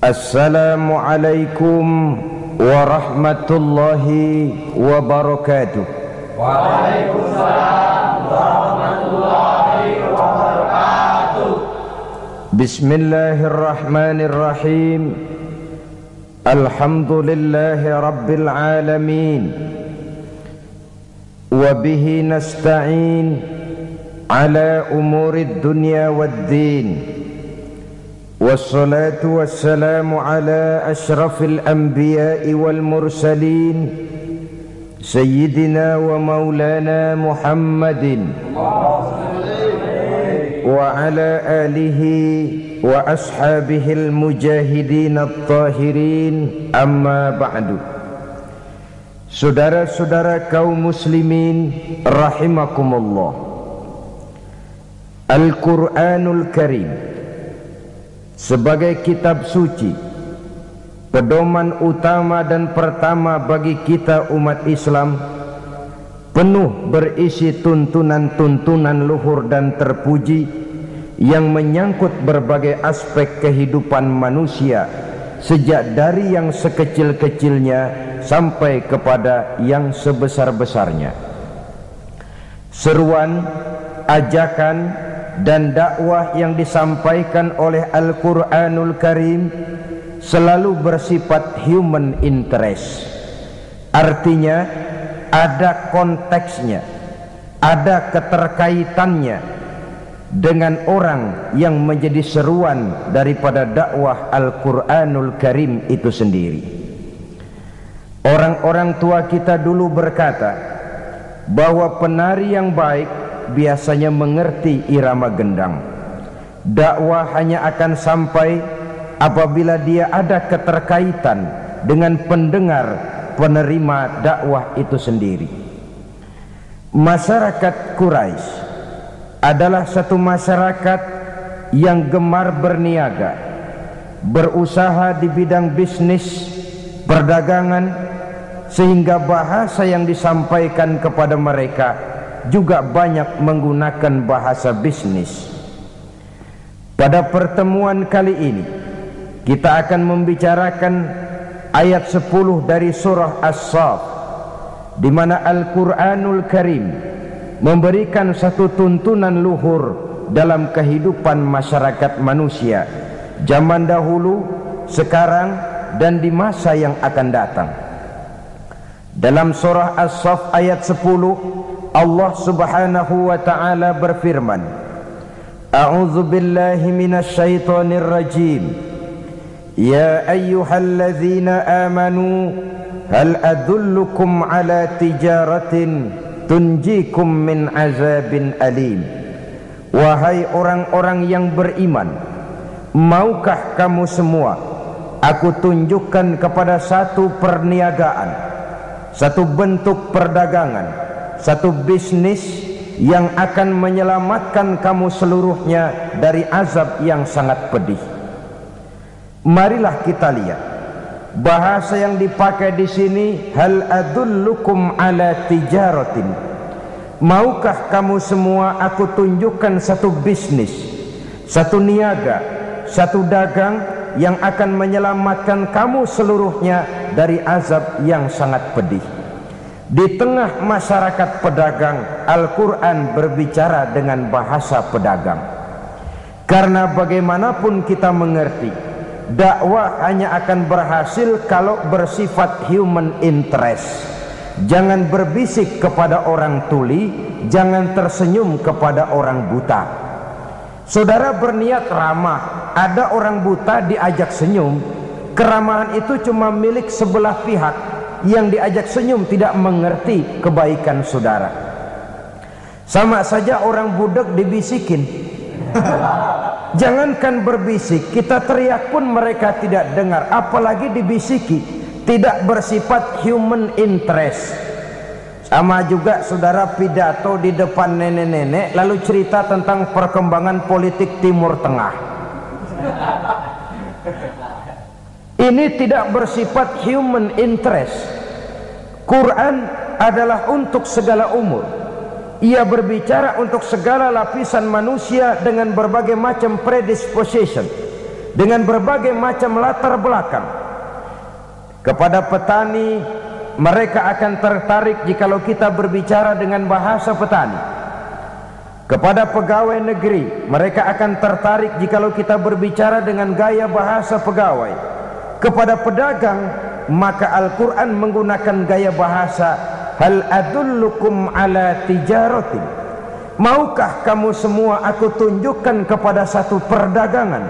Assalamualaikum warahmatullahi wabarakatuh. Waalaikumsalam warahmatullahi wabarakatuh. Bismillahirrahmanirrahim. Alhamdulillahi rabbil alamin. Wa bihi nasta'in ala umurid dunya waddin. Wassalatu wassalamu ala ashrafil anbiya'i wal mursalin Sayyidina wa maulana Muhammadin wa ala alihi wa ashabihil mujahidin at-tahirin, amma ba'du. Saudara-saudara kaum muslimin rahimakumullah, Al-Quranul Karim sebagai kitab suci, pedoman utama dan pertama bagi kita umat Islam, penuh berisi tuntunan-tuntunan luhur dan terpuji yang menyangkut berbagai aspek kehidupan manusia, sejak dari yang sekecil-kecilnya sampai kepada yang sebesar-besarnya. Seruan, ajakan dan dakwah yang disampaikan oleh Al-Quranul Karim selalu bersifat human interest. Artinya ada konteksnya, ada keterkaitannya dengan orang yang menjadi seruan daripada dakwah Al-Quranul Karim itu sendiri. Orang-orang tua kita dulu berkata bahwa penari yang baik biasanya mengerti irama gendang. Dakwah hanya akan sampai apabila dia ada keterkaitan dengan pendengar, penerima dakwah itu sendiri. Masyarakat Quraisy adalah satu masyarakat yang gemar berniaga, berusaha di bidang bisnis, perdagangan, sehingga bahasa yang disampaikan kepada mereka juga banyak menggunakan bahasa bisnis. Pada pertemuan kali ini kita akan membicarakan ayat 10 dari surah As-Saff, di mana Al-Quranul Karim memberikan satu tuntunan luhur dalam kehidupan masyarakat manusia zaman dahulu, sekarang, dan di masa yang akan datang. Dalam surah As-Saff ayat 10, Allah subhanahu wa ta'ala berfirman, A'udzu billahi minasy syaithanir rajim. Ya ayyuhalladzina amanu hal adullukum ala tijaratin tunjikum min azabin alim. Wahai orang-orang yang beriman, maukah kamu semua aku tunjukkan kepada satu perniagaan, satu bentuk perdagangan, satu bisnis yang akan menyelamatkan kamu seluruhnya dari azab yang sangat pedih. Marilah kita lihat bahasa yang dipakai di sini, hal adullukum ala tijaratin. Maukah kamu semua aku tunjukkan satu bisnis, satu niaga, satu dagang yang akan menyelamatkan kamu seluruhnya dari azab yang sangat pedih. Di tengah masyarakat pedagang, Al-Quran berbicara dengan bahasa pedagang. Karena bagaimanapun kita mengerti, dakwah hanya akan berhasil kalau bersifat human interest. Jangan berbisik kepada orang tuli, jangan tersenyum kepada orang buta. Saudara berniat ramah, ada orang buta diajak senyum, keramahan itu cuma milik sebelah pihak. Yang diajak senyum tidak mengerti kebaikan saudara. Sama saja orang budak dibisikin. Jangankan berbisik, kita teriak pun mereka tidak dengar, apalagi dibisiki. Tidak bersifat human interest. Sama juga saudara pidato di depan nenek-nenek lalu cerita tentang perkembangan politik Timur Tengah. Ini tidak bersifat human interest. Quran adalah untuk segala umur. Ia berbicara untuk segala lapisan manusia dengan berbagai macam predisposition, dengan berbagai macam latar belakang. Kepada petani, mereka akan tertarik jikalau kita berbicara dengan bahasa petani. Kepada pegawai negeri, mereka akan tertarik jikalau kita berbicara dengan gaya bahasa pegawai. Kepada pedagang, maka Al-Quran menggunakan gaya bahasa hal adullukum ala tijaratin. Maukah kamu semua aku tunjukkan kepada satu perdagangan,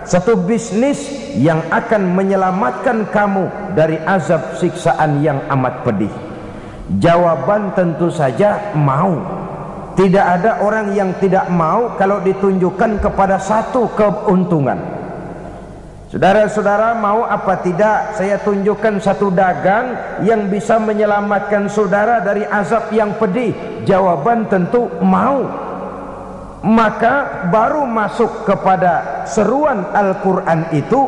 satu bisnis yang akan menyelamatkan kamu dari azab siksaan yang amat pedih? Jawaban tentu saja mau. Tidak ada orang yang tidak mau kalau ditunjukkan kepada satu keuntungan. Saudara-saudara, mau apa tidak saya tunjukkan satu dagang yang bisa menyelamatkan saudara dari azab yang pedih? Jawaban tentu mau. Maka baru masuk kepada seruan Al-Quran itu,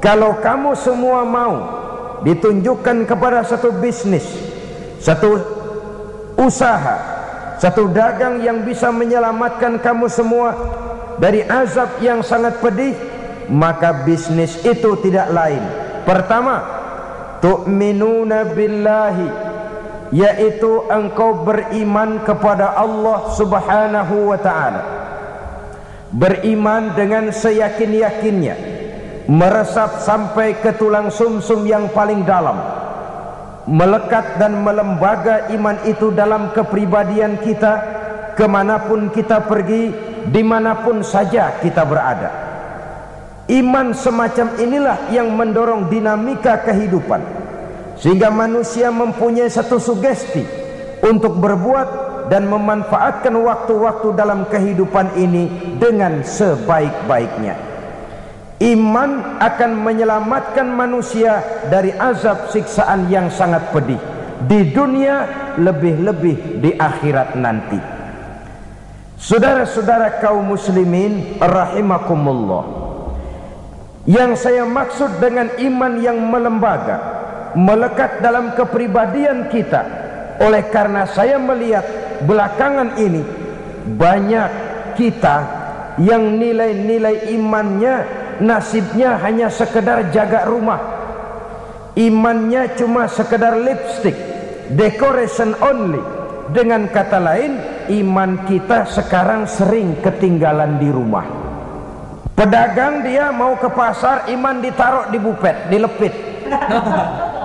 kalau kamu semua mau ditunjukkan kepada satu bisnis, satu usaha, satu dagang yang bisa menyelamatkan kamu semua dari azab yang sangat pedih, maka bisnis itu tidak lain. Pertama, tu'minuna billahi, yaitu engkau beriman kepada Allah subhanahu wa ta'ala. Beriman dengan seyakin-yakinnya, meresap sampai ke tulang sumsum yang paling dalam, melekat dan melembaga iman itu dalam kepribadian kita, kemanapun kita pergi, dimanapun saja kita berada. Iman semacam inilah yang mendorong dinamika kehidupan, sehingga manusia mempunyai satu sugesti untuk berbuat dan memanfaatkan waktu-waktu dalam kehidupan ini dengan sebaik-baiknya. Iman akan menyelamatkan manusia dari azab siksaan yang sangat pedih di dunia, lebih-lebih di akhirat nanti. Saudara-saudara kaum muslimin rahimakumullah, yang saya maksud dengan iman yang melembaga, melekat dalam kepribadian kita, oleh karena saya melihat belakangan ini banyak kita yang nilai-nilai imannya nasibnya hanya sekedar jaga rumah. Imannya cuma sekedar lipstick, decoration only. Dengan kata lain, iman kita sekarang sering ketinggalan di rumah. Pedagang dia mau ke pasar, iman ditaruh di bupet, dilepit.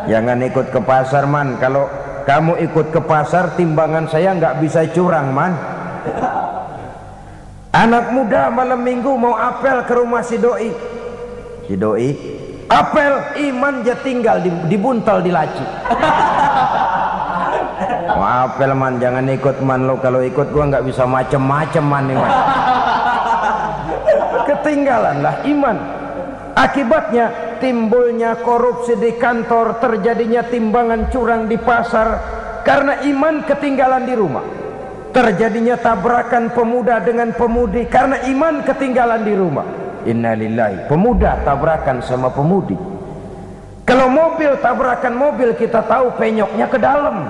Jangan ikut ke pasar man, kalau kamu ikut ke pasar timbangan saya nggak bisa curang man. Anak muda malam minggu mau apel ke rumah si doi, apel, iman dia tinggal dibuntal di laci. Mau apel man, jangan ikut man lo, kalau ikut gua nggak bisa macem-macem man nih man. Ketinggalanlah iman. Akibatnya timbulnya korupsi di kantor, terjadinya timbangan curang di pasar, karena iman ketinggalan di rumah. Terjadinya tabrakan pemuda dengan pemudi karena iman ketinggalan di rumah. Innalillahi, pemuda tabrakan sama pemudi. Kalau mobil tabrakan mobil, kita tahu penyoknya ke dalam.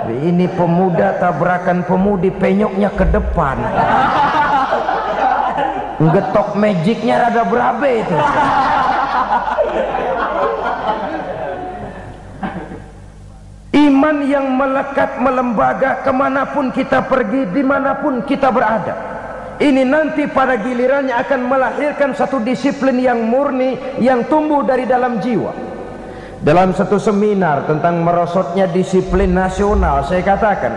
Ini pemuda tabrakan pemudi, penyoknya ke depan. Getok magicnya rada berabe itu. Iman yang melekat melembaga kemanapun kita pergi, dimanapun kita berada. Ini nanti pada gilirannya akan melahirkan satu disiplin yang murni, yang tumbuh dari dalam jiwa. Dalam satu seminar tentang merosotnya disiplin nasional, saya katakan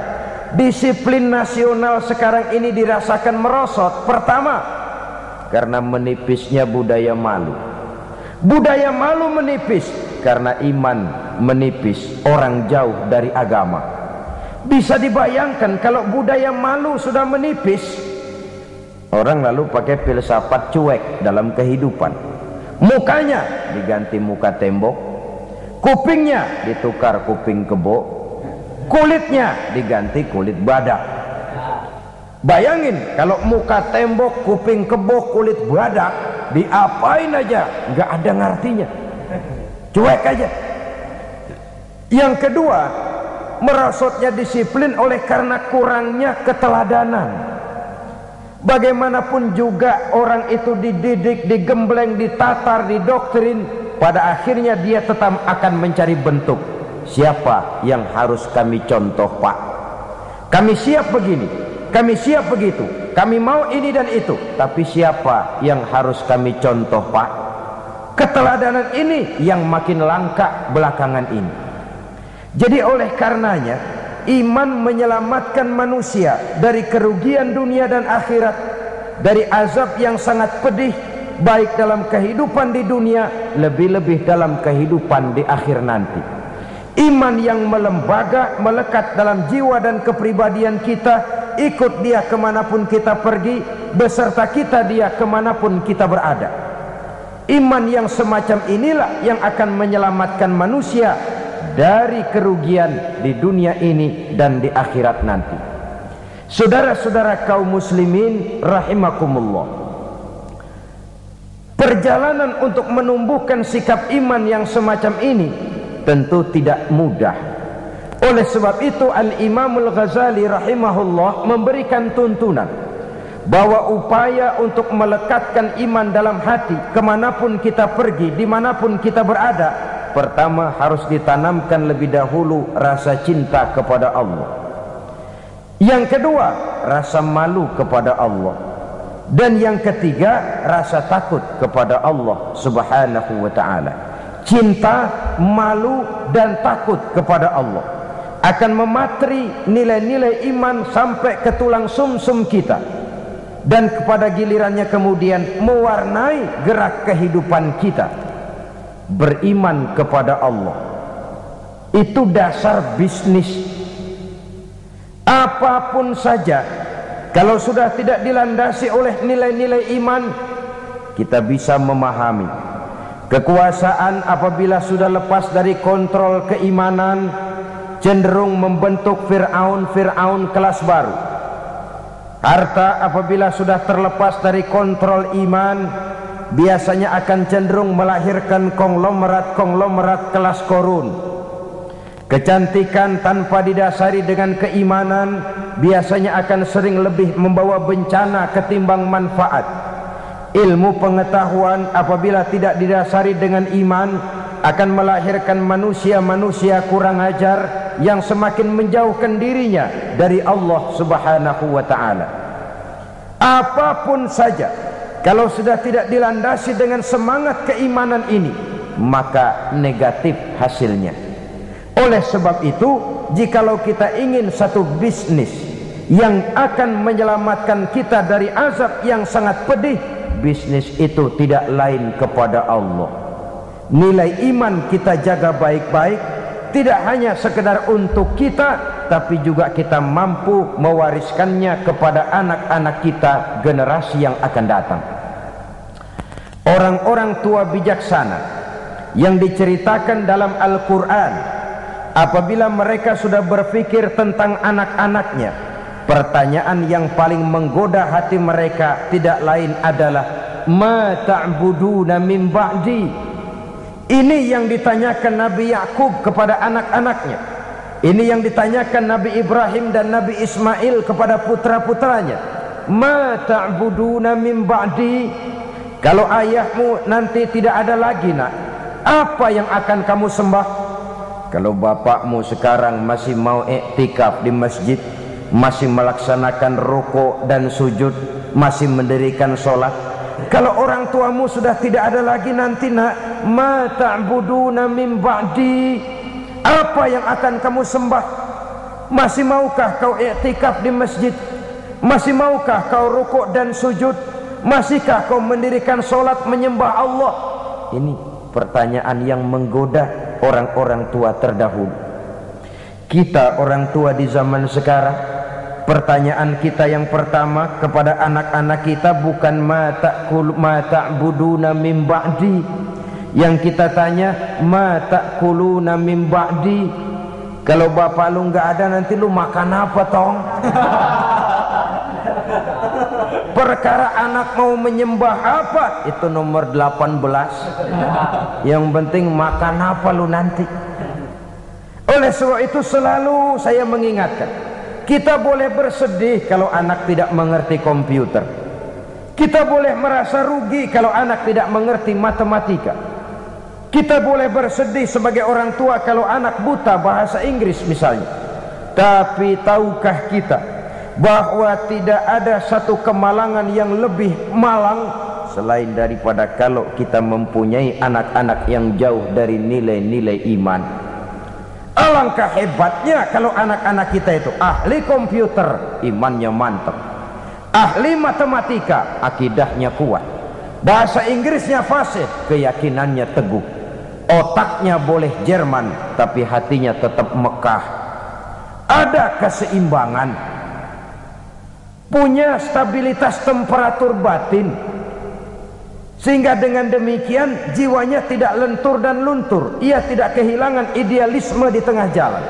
disiplin nasional sekarang ini dirasakan merosot. Pertama, karena menipisnya budaya malu. Budaya malu menipis karena iman menipis, orang jauh dari agama. Bisa dibayangkan kalau budaya malu sudah menipis, orang lalu pakai filsafat cuek dalam kehidupan. Mukanya diganti muka tembok, kupingnya ditukar kuping kebo, kulitnya diganti kulit badak. Bayangin kalau muka tembok, kuping kebo, kulit badak, diapain aja nggak ada ngartinya, cuek aja. Yang kedua, merosotnya disiplin oleh karena kurangnya keteladanan. Bagaimanapun juga orang itu dididik, digembleng, ditatar, didoktrin, pada akhirnya dia tetap akan mencari bentuk. Siapa yang harus kami contoh, Pak? Kami siap begini, kami siap begitu, kami mau ini dan itu, tapi siapa yang harus kami contoh, Pak? Keteladanan ini yang makin langka belakangan ini. Jadi oleh karenanya, iman menyelamatkan manusia dari kerugian dunia dan akhirat, dari azab yang sangat pedih, baik dalam kehidupan di dunia, lebih-lebih dalam kehidupan di akhir nanti. Iman yang melembaga, melekat dalam jiwa dan kepribadian kita, ikut dia kemanapun kita pergi, beserta kita dia kemanapun kita berada. Iman yang semacam inilah yang akan menyelamatkan manusia dari kerugian di dunia ini dan di akhirat nanti. Saudara-saudara kaum muslimin rahimakumullah, perjalanan untuk menumbuhkan sikap iman yang semacam ini tentu tidak mudah. Oleh sebab itu Al-Imam Al-Ghazali rahimahullah memberikan tuntunan bahwa upaya untuk melekatkan iman dalam hati kemanapun kita pergi, dimanapun kita berada, pertama harus ditanamkan lebih dahulu rasa cinta kepada Allah. Yang kedua, rasa malu kepada Allah. Dan yang ketiga, rasa takut kepada Allah subhanahu wa ta'ala. Cinta, malu, dan takut kepada Allah akan mematri nilai-nilai iman sampai ke tulang sumsum kita, dan kepada gilirannya kemudian mewarnai gerak kehidupan kita. Beriman kepada Allah itu dasar bisnis. Apapun saja, kalau sudah tidak dilandasi oleh nilai-nilai iman, kita bisa memahami kekuasaan apabila sudah lepas dari kontrol keimanan, cenderung membentuk Fir'aun kelas baru. Harta apabila sudah terlepas dari kontrol iman, biasanya akan cenderung melahirkan konglomerat kelas korun. Kecantikan tanpa didasari dengan keimanan biasanya akan sering lebih membawa bencana ketimbang manfaat. Ilmu pengetahuan apabila tidak didasari dengan iman akan melahirkan manusia-manusia kurang ajar yang semakin menjauhkan dirinya dari Allah subhanahu wa ta'ala. Apapun saja, kalau sudah tidak dilandasi dengan semangat keimanan ini, maka negatif hasilnya. Oleh sebab itu, jikalau kita ingin satu bisnis yang akan menyelamatkan kita dari azab yang sangat pedih, bisnis itu tidak lain kepada Allah. Nilai iman kita jaga baik-baik, tidak hanya sekedar untuk kita, tapi juga kita mampu mewariskannya kepada anak-anak kita, generasi yang akan datang. Orang-orang tua bijaksana yang diceritakan dalam Al-Quran, apabila mereka sudah berpikir tentang anak-anaknya, pertanyaan yang paling menggoda hati mereka tidak lain adalah ma ta'buduna min ba'di. Ini yang ditanyakan Nabi Yakub kepada anak-anaknya. Ini yang ditanyakan Nabi Ibrahim dan Nabi Ismail kepada putra-putranya. Ma ta'buduna min ba'di. Kalau ayahmu nanti tidak ada lagi, nak, apa yang akan kamu sembah? Kalau bapakmu sekarang masih mau iktikaf di masjid, masih melaksanakan rukuk dan sujud, masih mendirikan sholat. Kalau orang tuamu sudah tidak ada lagi nanti, nak, ma ta'buduna min ba'di, apa yang akan kamu sembah? Masih maukah kau iktikaf di masjid? Masih maukah kau rukuk dan sujud? Masihkah kau mendirikan sholat menyembah Allah? Ini pertanyaan yang menggoda orang-orang tua terdahulu. Kita orang tua di zaman sekarang, pertanyaan kita yang pertama kepada anak-anak kita bukan ma ta'buduna min ba'di. Yang kita tanya, ma ta'kuluna min ba'di. Kalau bapak lu nggak ada, nanti lu makan apa, tong? Perkara anak mau menyembah apa, itu nomor 18. Yang penting makan apa lu nanti. Oleh sebab itu selalu saya mengingatkan, Kita boleh bersedih kalau anak tidak mengerti komputer. Kita boleh merasa rugi kalau anak tidak mengerti matematika. Kita boleh bersedih sebagai orang tua kalau anak buta bahasa Inggris misalnya. Tapi tahukah kita bahwa tidak ada satu kemalangan yang lebih malang selain daripada kalau kita mempunyai anak-anak yang jauh dari nilai-nilai iman. Alangkah hebatnya kalau anak-anak kita itu ahli komputer, imannya mantap, ahli matematika, akidahnya kuat, bahasa Inggrisnya fasih, keyakinannya teguh, otaknya boleh Jerman tapi hatinya tetap Mekah. Ada keseimbangan, punya stabilitas temperatur batin, sehingga dengan demikian jiwanya tidak lentur dan luntur. Ia tidak kehilangan idealisme di tengah jalan.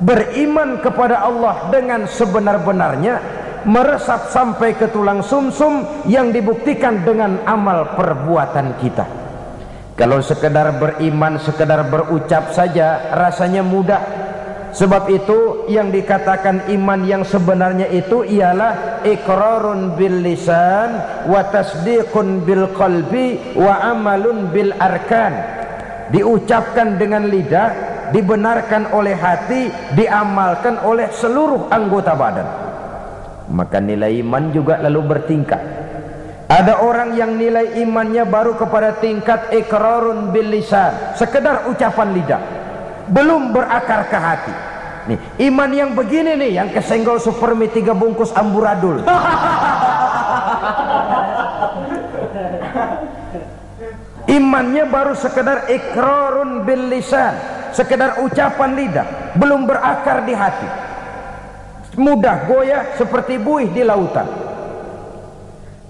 Beriman kepada Allah dengan sebenar-benarnya, meresap sampai ke tulang sumsum yang dibuktikan dengan amal perbuatan kita. Kalau sekedar beriman, sekedar berucap saja rasanya mudah. Sebab itu yang dikatakan iman yang sebenarnya itu ialah iqrarun bil lisan wa tasdiqun bil qalbi wa amalun bil arkan. Diucapkan dengan lidah, dibenarkan oleh hati, diamalkan oleh seluruh anggota badan. Maka nilai iman juga lalu bertingkat. Ada orang yang nilai imannya baru kepada tingkat iqrarun bil lisan, sekedar ucapan lidah, belum berakar ke hati. Nih, iman yang begini nih yang kesenggol supermi 3 bungkus amburadul. Imannya baru sekedar iqrarun bil lisan, sekedar ucapan lidah, belum berakar di hati. Mudah goyah seperti buih di lautan.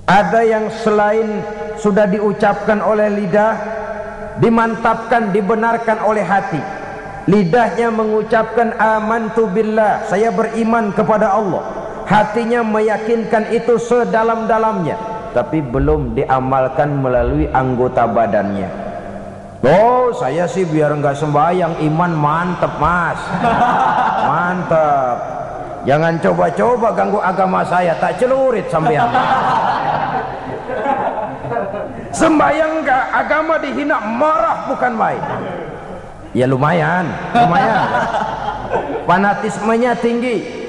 Ada yang selain sudah diucapkan oleh lidah, dimantapkan, dibenarkan oleh hati. Lidahnya mengucapkan amantu billah, saya beriman kepada Allah. Hatinya meyakinkan itu sedalam-dalamnya, tapi belum diamalkan melalui anggota badannya. Oh, saya sih biar enggak sembahyang, iman mantep mas. Mantep. Jangan coba-coba ganggu agama saya, tak celurit sampean. Sembahyang enggak, agama dihina, marah bukan main. Ya lumayan. Fanatismenya tinggi.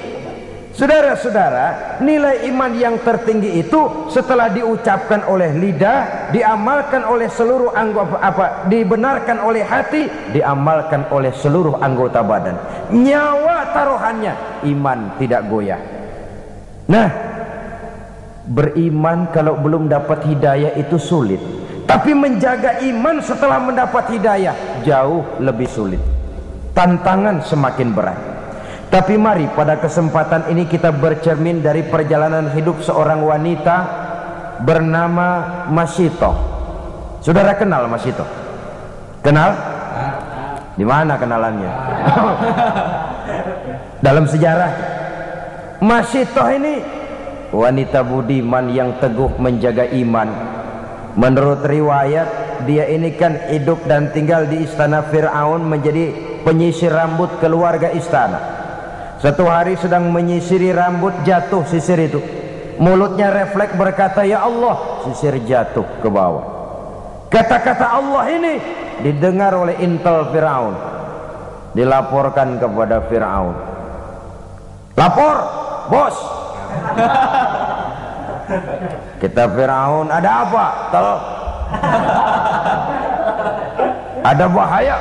Saudara-saudara, nilai iman yang tertinggi itu setelah diucapkan oleh lidah, diamalkan oleh seluruh anggota, dibenarkan oleh hati, diamalkan oleh seluruh anggota badan. Nyawa taruhannya, iman tidak goyah. Nah, beriman kalau belum dapat hidayah itu sulit. Tapi menjaga iman setelah mendapat hidayah jauh lebih sulit. Tantangan semakin berat. Tapi mari pada kesempatan ini kita bercermin dari perjalanan hidup seorang wanita bernama Masito. Saudara kenal Masito? Kenal? Di mana kenalannya? Dalam sejarah. Masito ini wanita budiman yang teguh menjaga iman. Menurut riwayat, dia ini kan hidup dan tinggal di istana Fir'aun, menjadi penyisir rambut keluarga istana. Satu hari sedang menyisiri rambut, jatuh sisir itu. Mulutnya refleks berkata, ya Allah, sisir jatuh ke bawah. Kata-kata Allah ini didengar oleh intel Fir'aun, dilaporkan kepada Fir'aun. Lapor, bos. Kita Fir'aun, ada apa? Tolong. Ada bahaya.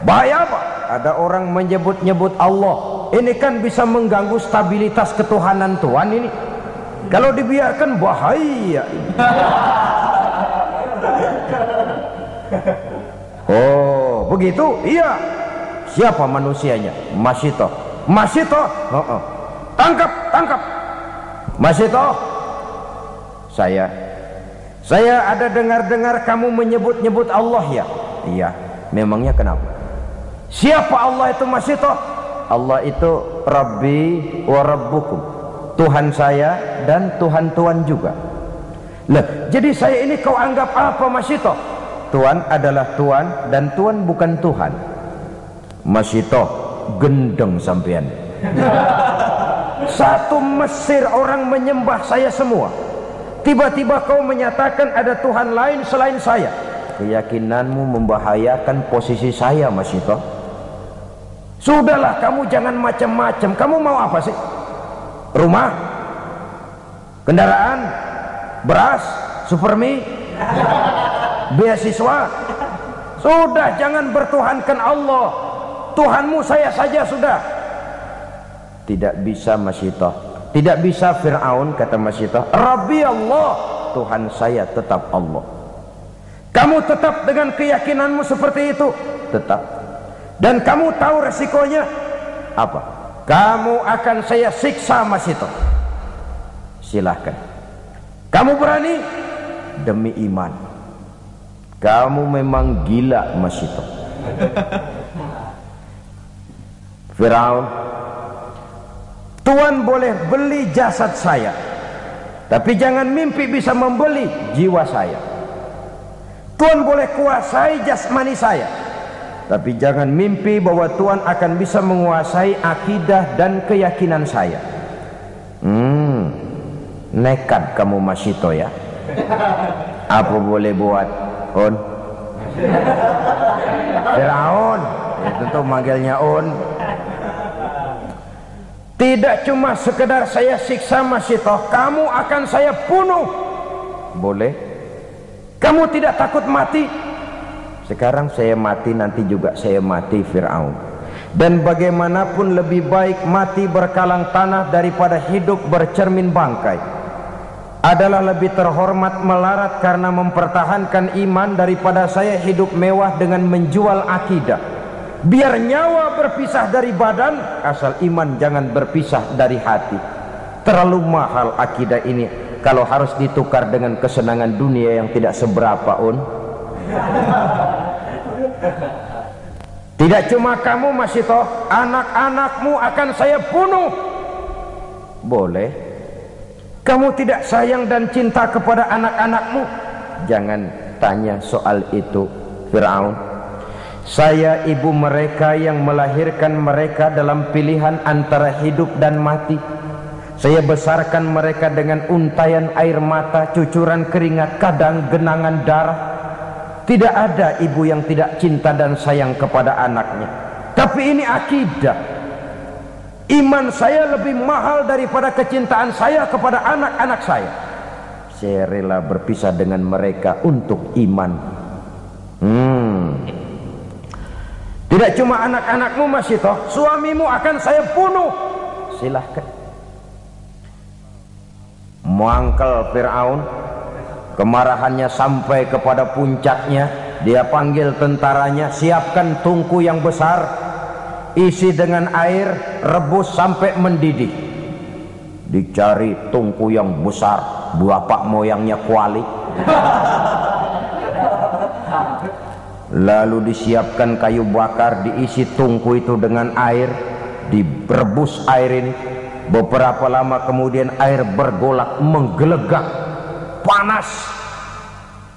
Bahaya apa? Ada orang menyebut-nyebut Allah. Ini kan bisa mengganggu stabilitas ketuhanan Tuhan ini. Kalau dibiarkan bahaya. Oh, begitu? Iya. Siapa manusianya? Masito. Masito? Tangkap, tangkap. Masito. Saya ada dengar-dengar kamu menyebut-nyebut Allah ya? Iya. Memangnya kenapa? Siapa Allah itu Masito? Allah itu Rabbi wa Rabbukum, Tuhan saya dan Tuhan-Tuhan juga. Lah, jadi saya ini kau anggap apa Masito? Tuhan adalah Tuhan dan Tuhan bukan Tuhan. Masito gendeng sampean. Satu Mesir orang menyembah saya semua. Tiba-tiba kau menyatakan ada Tuhan lain selain saya. Keyakinanmu membahayakan posisi saya, Mas Ito. Sudahlah, kamu jangan macam-macam. Kamu mau apa sih? Rumah? Kendaraan? Beras? Supermi? Beasiswa? Sudah, jangan bertuhankan Allah. Tuhanmu saya saja sudah. Tidak bisa, Mas Ito. Tidak bisa Fir'aun, kata Mas Ito. Rabbi Allah, Tuhan saya tetap Allah. Kamu tetap dengan keyakinanmu seperti itu? Tetap. Dan kamu tahu resikonya apa? Kamu akan saya siksa, Mas Ito. Silahkan. Kamu berani? Demi iman. Kamu memang gila, Mas Ito. Firaun, Tuhan boleh beli jasad saya, tapi jangan mimpi bisa membeli jiwa saya. Tuhan boleh kuasai jasmani saya, tapi jangan mimpi bahwa Tuhan akan bisa menguasai akidah dan keyakinan saya. Nekat kamu, Mas Ito, ya. Apa boleh buat, On? Firaun, ya, tentu manggilnya On. Tidak cuma sekedar saya siksa, Mas Ito, kamu akan saya bunuh. Boleh? Kamu tidak takut mati? Sekarang saya mati, nanti juga saya mati, Fir'aun. Dan bagaimanapun lebih baik mati berkalang tanah daripada hidup bercermin bangkai. Adalah lebih terhormat melarat karena mempertahankan iman daripada saya hidup mewah dengan menjual akidah. Biar nyawa berpisah dari badan, asal iman jangan berpisah dari hati. Terlalu mahal akidah ini kalau harus ditukar dengan kesenangan dunia yang tidak seberapa, On. Tidak cuma kamu, Mas Ito, anak-anakmu akan saya bunuh. Boleh? Kamu tidak sayang dan cinta kepada anak-anakmu? Jangan tanya soal itu, Fir'aun. Saya ibu mereka yang melahirkan mereka dalam pilihan antara hidup dan mati. Saya besarkan mereka dengan untayan air mata, cucuran keringat, kadang genangan darah. Tidak ada ibu yang tidak cinta dan sayang kepada anaknya. Tapi ini akidah. Iman saya lebih mahal daripada kecintaan saya kepada anak-anak saya. Saya rela berpisah dengan mereka untuk iman. Tidak cuma anak-anakmu, Mas Ito, suamimu akan saya bunuh. Silahkan. Mangkel Fir'aun, kemarahannya sampai kepada puncaknya. Dia panggil tentaranya, siapkan tungku yang besar, isi dengan air, rebus sampai mendidih. Dicari tungku yang besar, bapak moyangnya kuali. Lalu disiapkan kayu bakar, diisi tungku itu dengan air, direbus air ini. Beberapa lama kemudian air bergolak, menggelegak, panas.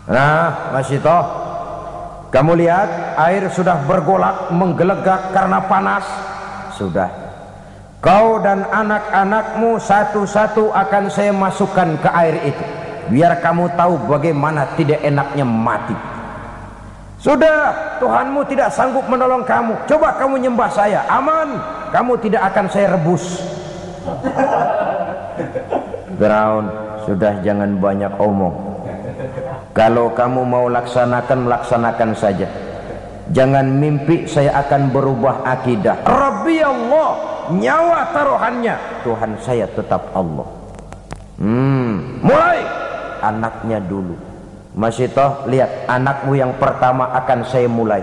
Nah, Mas Ito, kamu lihat air sudah bergolak, menggelegak karena panas. Sudah, kau dan anak-anakmu satu-satu akan saya masukkan ke air itu, biar kamu tahu bagaimana tidak enaknya mati. Sudah, Tuhanmu tidak sanggup menolong kamu. Coba kamu nyembah saya, aman. Kamu tidak akan saya rebus. Firaun, sudah jangan banyak omong. Kalau kamu mau laksanakan, laksanakan saja. Jangan mimpi saya akan berubah akidah. Rabbi Allah, nyawa taruhannya, Tuhan saya tetap Allah. Mulai anaknya dulu. Mas Ito, lihat, anakmu yang pertama akan saya mulai.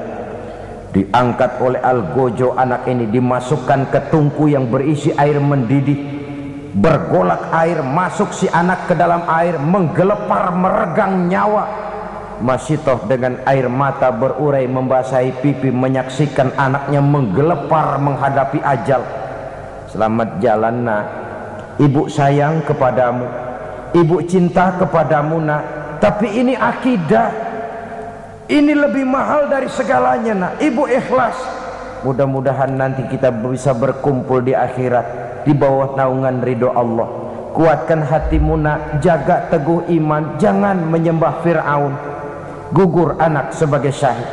Diangkat oleh Algojo, anak ini dimasukkan ke tungku yang berisi air mendidih. Bergolak air, masuk si anak ke dalam air, menggelepar, meregang nyawa. Mas Ito dengan air mata berurai membasahi pipi, menyaksikan anaknya menggelepar menghadapi ajal. Selamat jalan, nak. Ibu sayang kepadamu, ibu cinta kepadamu, nak. Tapi ini akidah, ini lebih mahal dari segalanya, nak. Ibu ikhlas. Mudah-mudahan nanti kita bisa berkumpul di akhirat di bawah naungan ridho Allah. Kuatkan hatimu nak, jaga teguh iman, jangan menyembah Fir'aun. Gugur anak sebagai syahid,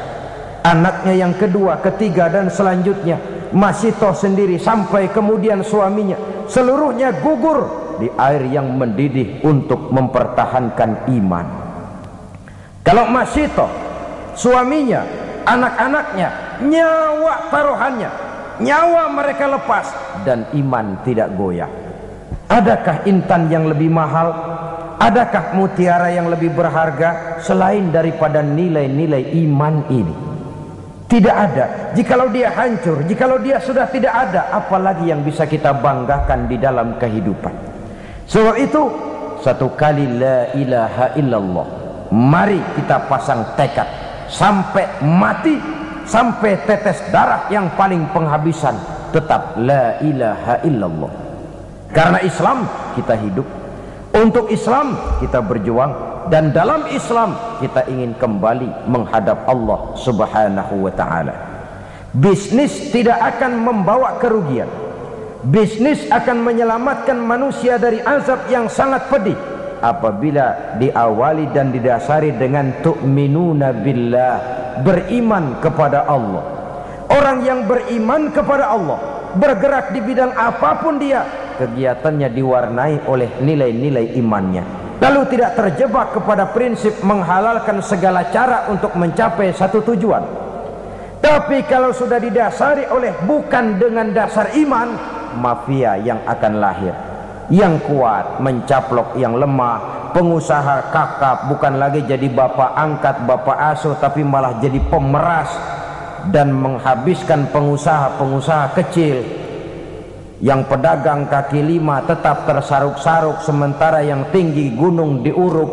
anaknya yang kedua, ketiga dan selanjutnya masih toh sendiri, sampai kemudian suaminya, seluruhnya gugur di air yang mendidih untuk mempertahankan iman. Kalau masih toh suaminya, anak-anaknya, nyawa taruhannya, nyawa mereka lepas dan iman tidak goyah. Adakah intan yang lebih mahal? Adakah mutiara yang lebih berharga selain daripada nilai-nilai iman ini? Tidak ada. Jikalau dia hancur, jikalau dia sudah tidak ada, apalagi yang bisa kita banggakan di dalam kehidupan. Sebab itu, satu kali la ilaha illallah, mari kita pasang tekad sampai mati, sampai tetes darah yang paling penghabisan, tetap la ilaha illallah. Karena Islam kita hidup, untuk Islam kita berjuang, dan dalam Islam kita ingin kembali menghadap Allah Subhanahu wa ta'ala. Bisnis tidak akan membawa kerugian. Bisnis akan menyelamatkan manusia dari azab yang sangat pedih apabila diawali dan didasari dengan tu'minuna billah, beriman kepada Allah. Orang yang beriman kepada Allah, bergerak di bidang apapun dia, kegiatannya diwarnai oleh nilai-nilai imannya, lalu tidak terjebak kepada prinsip menghalalkan segala cara untuk mencapai satu tujuan. Tapi kalau sudah didasari oleh bukan dengan dasar iman, mafia yang akan lahir, yang kuat mencaplok yang lemah, pengusaha kakap bukan lagi jadi bapak angkat, bapak asuh, tapi malah jadi pemeras dan menghabiskan pengusaha-pengusaha kecil. Yang pedagang kaki lima tetap tersaruk-saruk, sementara yang tinggi gunung diuruk,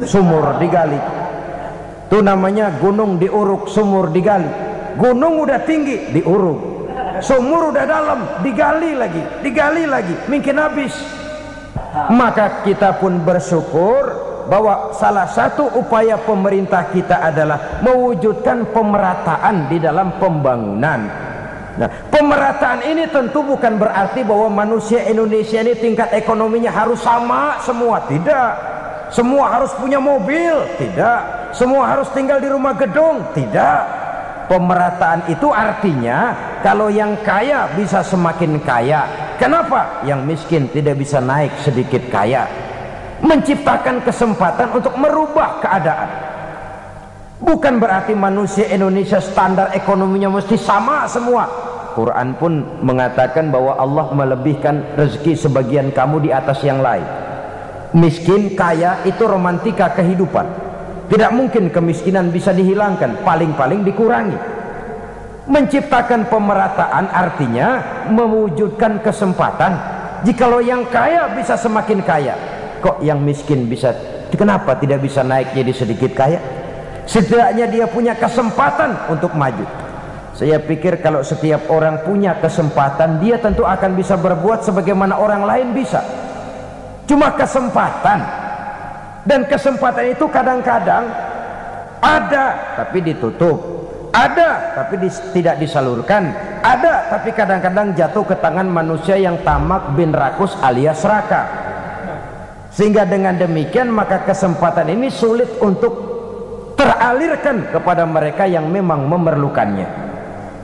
sumur digali. Itu namanya gunung diuruk, sumur digali. Gunung udah tinggi diuruk, sumur udah dalam digali lagi, mungkin habis. Maka kita pun bersyukur bahwa salah satu upaya pemerintah kita adalah mewujudkan pemerataan di dalam pembangunan. Nah, pemerataan ini tentu bukan berarti bahwa manusia Indonesia ini tingkat ekonominya harus sama semua, tidak. Semua harus punya mobil, tidak. Semua harus tinggal di rumah gedung, tidak. Pemerataan itu artinya kalau yang kaya bisa semakin kaya. Kenapa? Yang miskin tidak bisa naik sedikit kaya. Menciptakan kesempatan untuk merubah keadaan. Bukan berarti manusia Indonesia standar ekonominya mesti sama semua. Quran pun mengatakan bahwa Allah melebihkan rezeki sebagian kamu di atas yang lain. Miskin, kaya itu romantika kehidupan. Tidak mungkin kemiskinan bisa dihilangkan, paling-paling dikurangi. Menciptakan pemerataan artinya mewujudkan kesempatan. Jikalau yang kaya bisa semakin kaya, kok yang miskin bisa, kenapa tidak bisa naik jadi sedikit kaya? Setidaknya dia punya kesempatan untuk maju. Saya pikir kalau setiap orang punya kesempatan, dia tentu akan bisa berbuat sebagaimana orang lain bisa. Cuma kesempatan, dan kesempatan itu kadang-kadang ada tapi ditutup, ada tapi tidak disalurkan, ada tapi kadang-kadang jatuh ke tangan manusia yang tamak bin rakus alias serakah. Sehingga dengan demikian maka kesempatan ini sulit untuk teralirkan kepada mereka yang memang memerlukannya.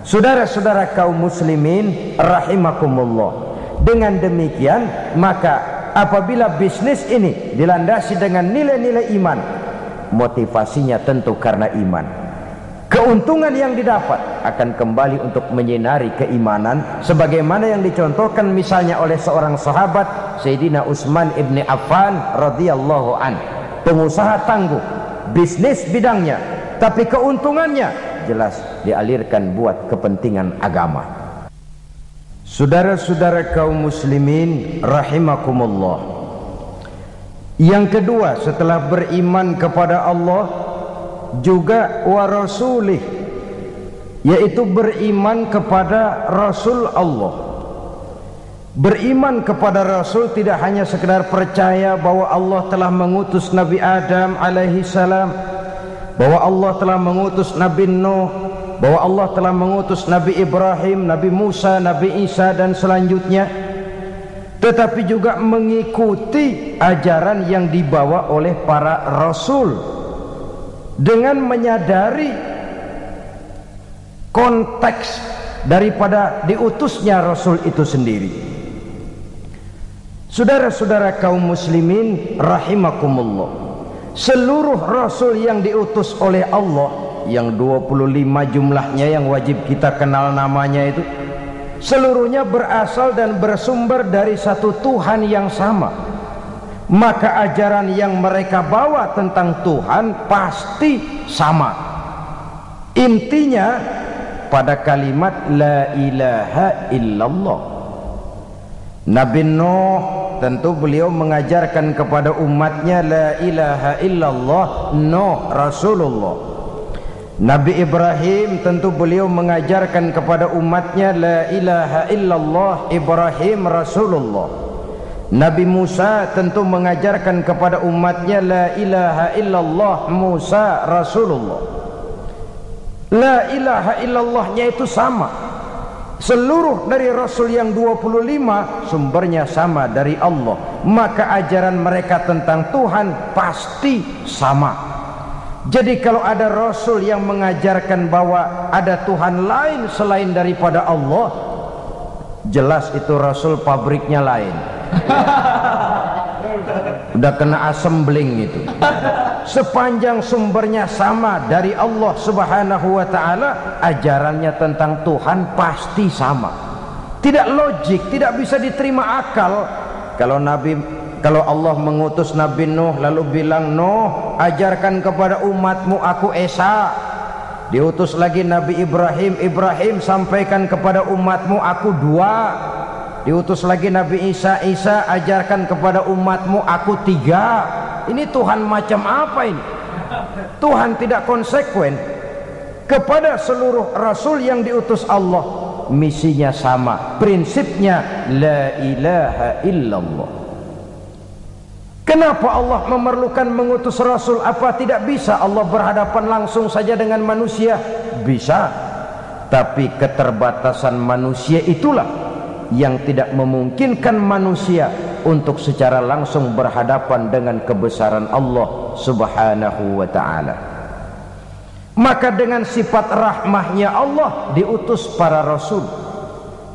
Saudara-saudara kaum muslimin rahimakumullah, dengan demikian maka apabila bisnis ini dilandasi dengan nilai-nilai iman, motivasinya tentu karena iman. Keuntungan yang didapat akan kembali untuk menyinari keimanan, sebagaimana yang dicontohkan misalnya oleh seorang sahabat Sayyidina Utsman ibni Affan radhiyallahu an, pengusaha tangguh, bisnis bidangnya, tapi keuntungannya jelas dialirkan buat kepentingan agama. Saudara-saudara kaum muslimin rahimakumullah, yang kedua setelah beriman kepada Allah juga wa rasulih, yaitu beriman kepada Rasul Allah. Beriman kepada Rasul tidak hanya sekedar percaya bahwa Allah telah mengutus Nabi Adam alaihi salam, bahwa Allah telah mengutus Nabi Nuh, bahwa Allah telah mengutus Nabi Ibrahim, Nabi Musa, Nabi Isa dan selanjutnya, tetapi juga mengikuti ajaran yang dibawa oleh para rasul dengan menyadari konteks daripada diutusnya rasul itu sendiri. Saudara-saudara kaum muslimin rahimakumullah, seluruh rasul yang diutus oleh Allah, yang 25 jumlahnya yang wajib kita kenal namanya itu, seluruhnya berasal dan bersumber dari satu Tuhan yang sama. Maka ajaran yang mereka bawa tentang Tuhan pasti sama. Intinya pada kalimat la ilaha illallah. Nabi Nuh tentu beliau mengajarkan kepada umatnya la ilaha illallah, Nuh Rasulullah. Nabi Ibrahim tentu beliau mengajarkan kepada umatnya la ilaha illallah, Ibrahim Rasulullah. Nabi Musa tentu mengajarkan kepada umatnya la ilaha illallah, Musa Rasulullah. La ilaha illallahnya itu sama. Seluruh dari Rasul yang 25 sumbernya sama dari Allah. Maka ajaran mereka tentang Tuhan pasti sama. Jadi kalau ada Rasul yang mengajarkan bahwa ada Tuhan lain selain daripada Allah, jelas itu Rasul pabriknya lain. Udah kena asam beling itu. Sepanjang sumbernya sama dari Allah Subhanahu wa ta'ala, ajarannya tentang Tuhan pasti sama. Tidak logik, tidak bisa diterima akal. Kalau Allah mengutus Nabi Nuh lalu bilang, Nuh ajarkan kepada umatmu aku Esa. Diutus lagi Nabi Ibrahim, Ibrahim sampaikan kepada umatmu aku Dua. Diutus lagi Nabi Isa, Isa ajarkan kepada umatmu aku Tiga. Ini Tuhan macam apa ini? Tuhan tidak konsekuen. Kepada seluruh Rasul yang diutus Allah, misinya sama, prinsipnya la ilaha illallah. Kenapa Allah memerlukan mengutus Rasul? Apa tidak bisa Allah berhadapan langsung saja dengan manusia? Bisa. Tapi keterbatasan manusia itulah yang tidak memungkinkan manusia untuk secara langsung berhadapan dengan kebesaran Allah Subhanahu wa ta'ala. Maka dengan sifat rahmahnya Allah diutus para rasul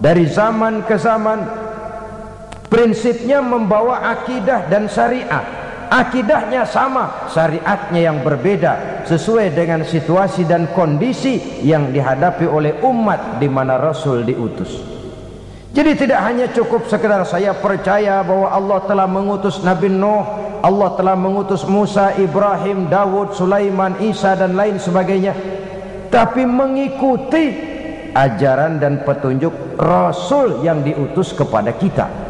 dari zaman ke zaman. Prinsipnya membawa akidah dan syariat. Akidahnya sama, syariatnya yang berbeda sesuai dengan situasi dan kondisi yang dihadapi oleh umat di mana rasul diutus. Jadi tidak hanya cukup sekedar saya percaya bahwa Allah telah mengutus Nabi Nuh, Allah telah mengutus Musa, Ibrahim, Dawud, Sulaiman, Isa dan lain sebagainya, tapi mengikuti ajaran dan petunjuk Rasul yang diutus kepada kita.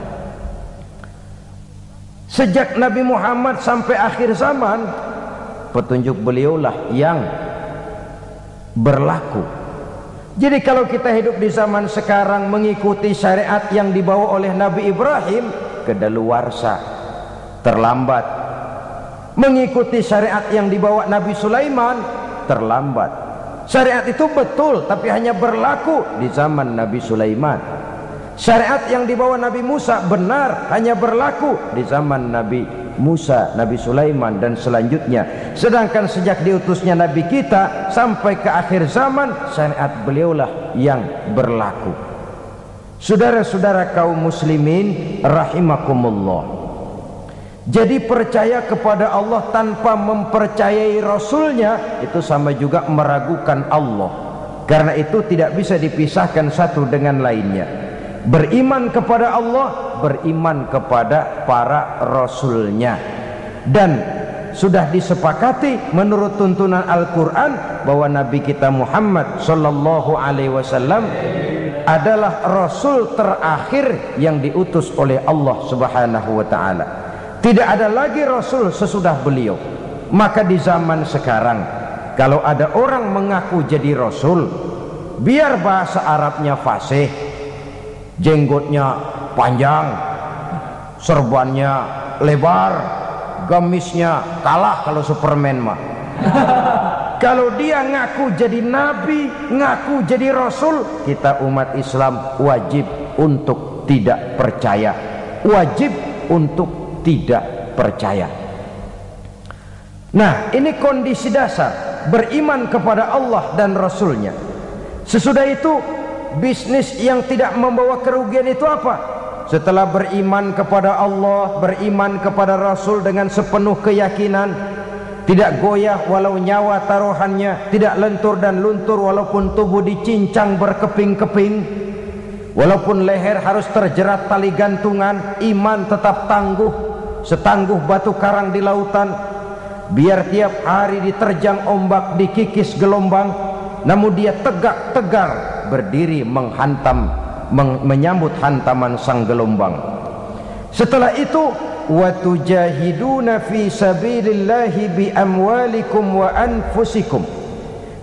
Sejak Nabi Muhammad sampai akhir zaman, petunjuk beliaulah yang berlaku. Jadi kalau kita hidup di zaman sekarang mengikuti syariat yang dibawa oleh Nabi Ibrahim, kedaluarsa, terlambat. Mengikuti syariat yang dibawa Nabi Sulaiman, terlambat. Syariat itu betul, tapi hanya berlaku di zaman Nabi Sulaiman. Syariat yang dibawa Nabi Musa benar, hanya berlaku di zaman Nabi Musa, Nabi Sulaiman dan selanjutnya. Sedangkan sejak diutusnya Nabi kita sampai ke akhir zaman, syariat beliaulah yang berlaku. Saudara-saudara kaum muslimin rahimakumullah. Jadi percaya kepada Allah tanpa mempercayai Rasulnya itu sama juga meragukan Allah. Karena itu tidak bisa dipisahkan satu dengan lainnya. Beriman kepada Allah, beriman kepada para rasulnya. Dan sudah disepakati menurut tuntunan Al-Quran bahwa Nabi kita Muhammad sallallahu alaihi wasallam adalah rasul terakhir yang diutus oleh Allah Subhanahu wa ta'ala. Tidak ada lagi rasul sesudah beliau. Maka di zaman sekarang kalau ada orang mengaku jadi rasul, biar bahasa Arabnya fasih, jenggotnya panjang, serbannya lebar, gamisnya kalah kalau Superman mah. Kalau dia ngaku jadi nabi, ngaku jadi rasul, kita umat Islam wajib untuk tidak percaya. Wajib untuk tidak percaya. Nah, ini kondisi dasar beriman kepada Allah dan Rasulnya. Sesudah itu, bisnis yang tidak membawa kerugian itu apa? Setelah beriman kepada Allah, beriman kepada Rasul dengan sepenuh keyakinan, tidak goyah walau nyawa taruhannya, tidak lentur dan luntur walaupun tubuh dicincang berkeping-keping, walaupun leher harus terjerat tali gantungan, iman tetap tangguh, setangguh batu karang di lautan, biar tiap hari diterjang ombak, dikikis gelombang, namun dia tegak tegar berdiri menyambut hantaman sang gelombang. Setelah itu, wa tujahiduna fi sabilillahi bi amwalikum wa anfusikum.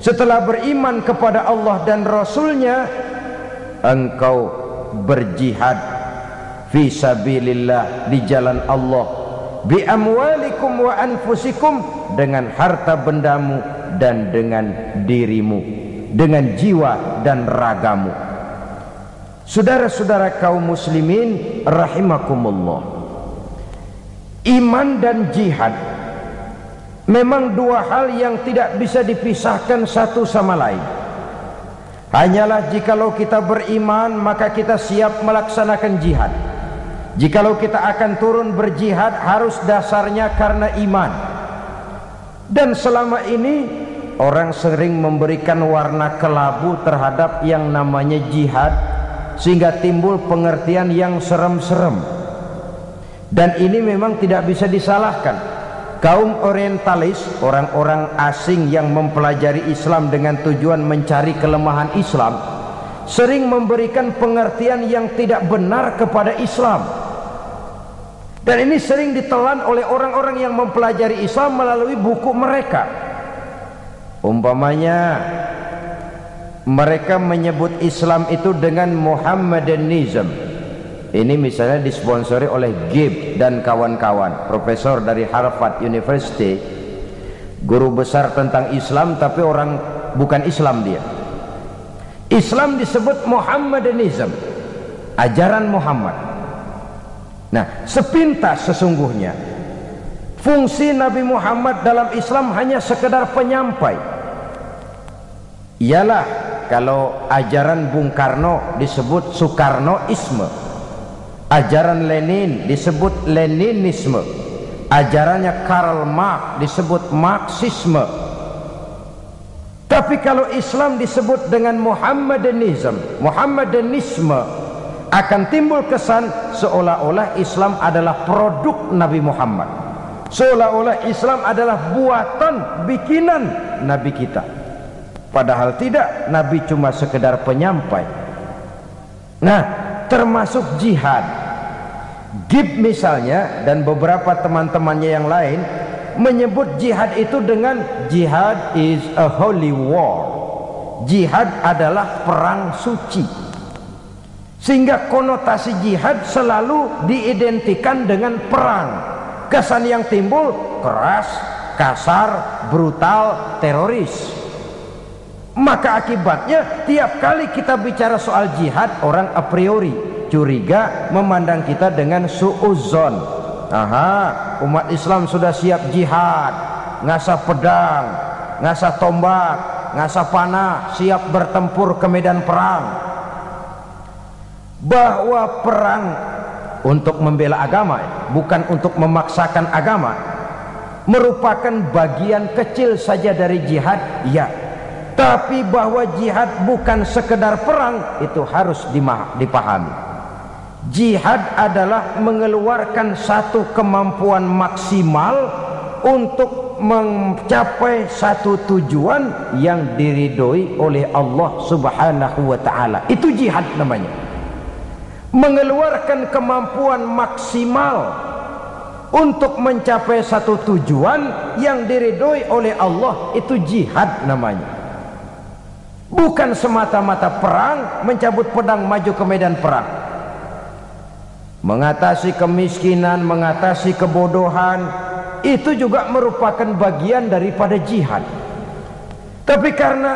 Setelah beriman kepada Allah dan Rasulnya, engkau berjihad fi sabilillah, di jalan Allah, bi amwalikum wa anfusikum, dengan harta bendamu dan dengan dirimu, dengan jiwa dan ragamu. Saudara-saudara kaum muslimin rahimakumullah, iman dan jihad memang dua hal yang tidak bisa dipisahkan satu sama lain. Hanyalah jikalau kita beriman maka kita siap melaksanakan jihad. Jikalau kita akan turun berjihad harus dasarnya karena iman. Dan selama ini orang sering memberikan warna kelabu terhadap yang namanya jihad, sehingga timbul pengertian yang serem-serem. Dan ini memang tidak bisa disalahkan. Kaum orientalis, orang-orang asing yang mempelajari Islam dengan tujuan mencari kelemahan Islam, sering memberikan pengertian yang tidak benar kepada Islam. Dan ini sering ditelan oleh orang-orang yang mempelajari Islam melalui buku mereka. Umpamanya, mereka menyebut Islam itu dengan Muhammadanism. Ini misalnya disponsori oleh Gibb dan kawan-kawan, profesor dari Harvard University, guru besar tentang Islam, tapi orang bukan Islam dia. Islam disebut Muhammadanism, ajaran Muhammad. Nah, sepintas sesungguhnya fungsi Nabi Muhammad dalam Islam hanya sekedar penyampai. Ialah kalau ajaran Bung Karno disebut Soekarnoisme, ajaran Lenin disebut Leninisme, ajarannya Karl Marx disebut Marxisme. Tapi kalau Islam disebut dengan Muhammadanism, Muhammadanisme, akan timbul kesan seolah-olah Islam adalah produk Nabi Muhammad, seolah-olah Islam adalah buatan bikinan Nabi kita. Padahal tidak, Nabi cuma sekedar penyampai. Nah, termasuk jihad. Gibb misalnya dan beberapa teman-temannya yang lain menyebut jihad itu dengan jihad is a holy war. Jihad adalah perang suci. Sehingga konotasi jihad selalu diidentikan dengan perang. Kesan yang timbul keras, kasar, brutal, teroris. Maka akibatnya tiap kali kita bicara soal jihad, orang a priori curiga, memandang kita dengan suudzon. Aha, umat Islam sudah siap jihad, ngasah pedang, ngasah tombak, ngasah panah, siap bertempur ke medan perang. Bahwa perang untuk membela agama, bukan untuk memaksakan agama, merupakan bagian kecil saja dari jihad, ya. Tapi bahwa jihad bukan sekedar perang, itu harus dipahami. Jihad adalah mengeluarkan satu kemampuan maksimal untuk mencapai satu tujuan yang diridhoi oleh Allah Subhanahu wa ta'ala. Itu jihad namanya. Mengeluarkan kemampuan maksimal untuk mencapai satu tujuan yang diridhoi oleh Allah, itu jihad namanya. Bukan semata-mata perang, mencabut pedang maju ke medan perang. Mengatasi kemiskinan, mengatasi kebodohan, itu juga merupakan bagian daripada jihad. Tapi karena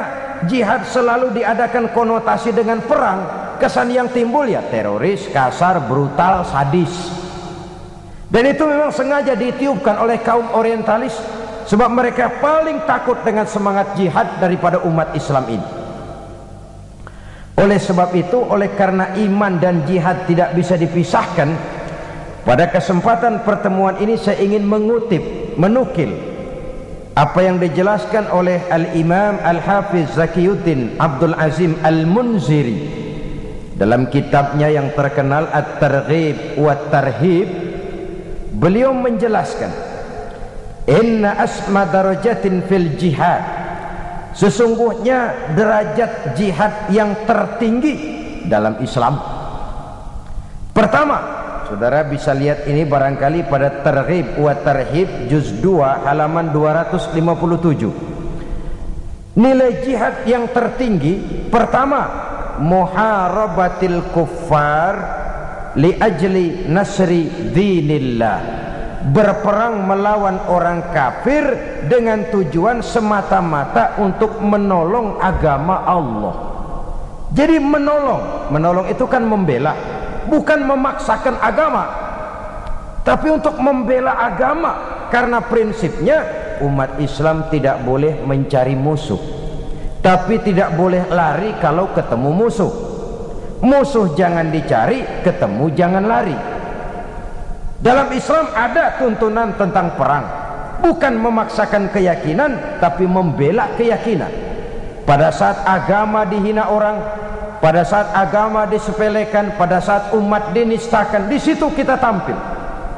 jihad selalu diadakan konotasi dengan perang, kesan yang timbul ya teroris, kasar, brutal, sadis. Dan itu memang sengaja ditiupkan oleh kaum orientalis, sebab mereka paling takut dengan semangat jihad daripada umat Islam ini. Oleh sebab itu, oleh karena iman dan jihad tidak bisa dipisahkan, pada kesempatan pertemuan ini saya ingin menukil apa yang dijelaskan oleh Al-Imam Al-Hafiz Zakiyuddin Abdul Azim Al-Munziri dalam kitabnya yang terkenal At-Targhib wa Tarhib. Beliau menjelaskan, inna asma darajatin fil jihad, sesungguhnya derajat jihad yang tertinggi dalam Islam. Pertama, saudara bisa lihat ini barangkali pada Targhib wa Tarhib juz 2 halaman 257. Nilai jihad yang tertinggi pertama, muharabatil kuffar li ajli nasri dinillah, berperang melawan orang kafir dengan tujuan semata-mata untuk menolong agama Allah. Jadi menolong itu kan membela, bukan memaksakan agama, tapi untuk membela agama. Karena prinsipnya umat Islam tidak boleh mencari musuh, tapi tidak boleh lari kalau ketemu musuh. Musuh jangan dicari, ketemu jangan lari. Dalam Islam ada tuntunan tentang perang, bukan memaksakan keyakinan, tapi membela keyakinan. Pada saat agama dihina orang, pada saat agama disepelekan, pada saat umat dinistakan, di situ kita tampil.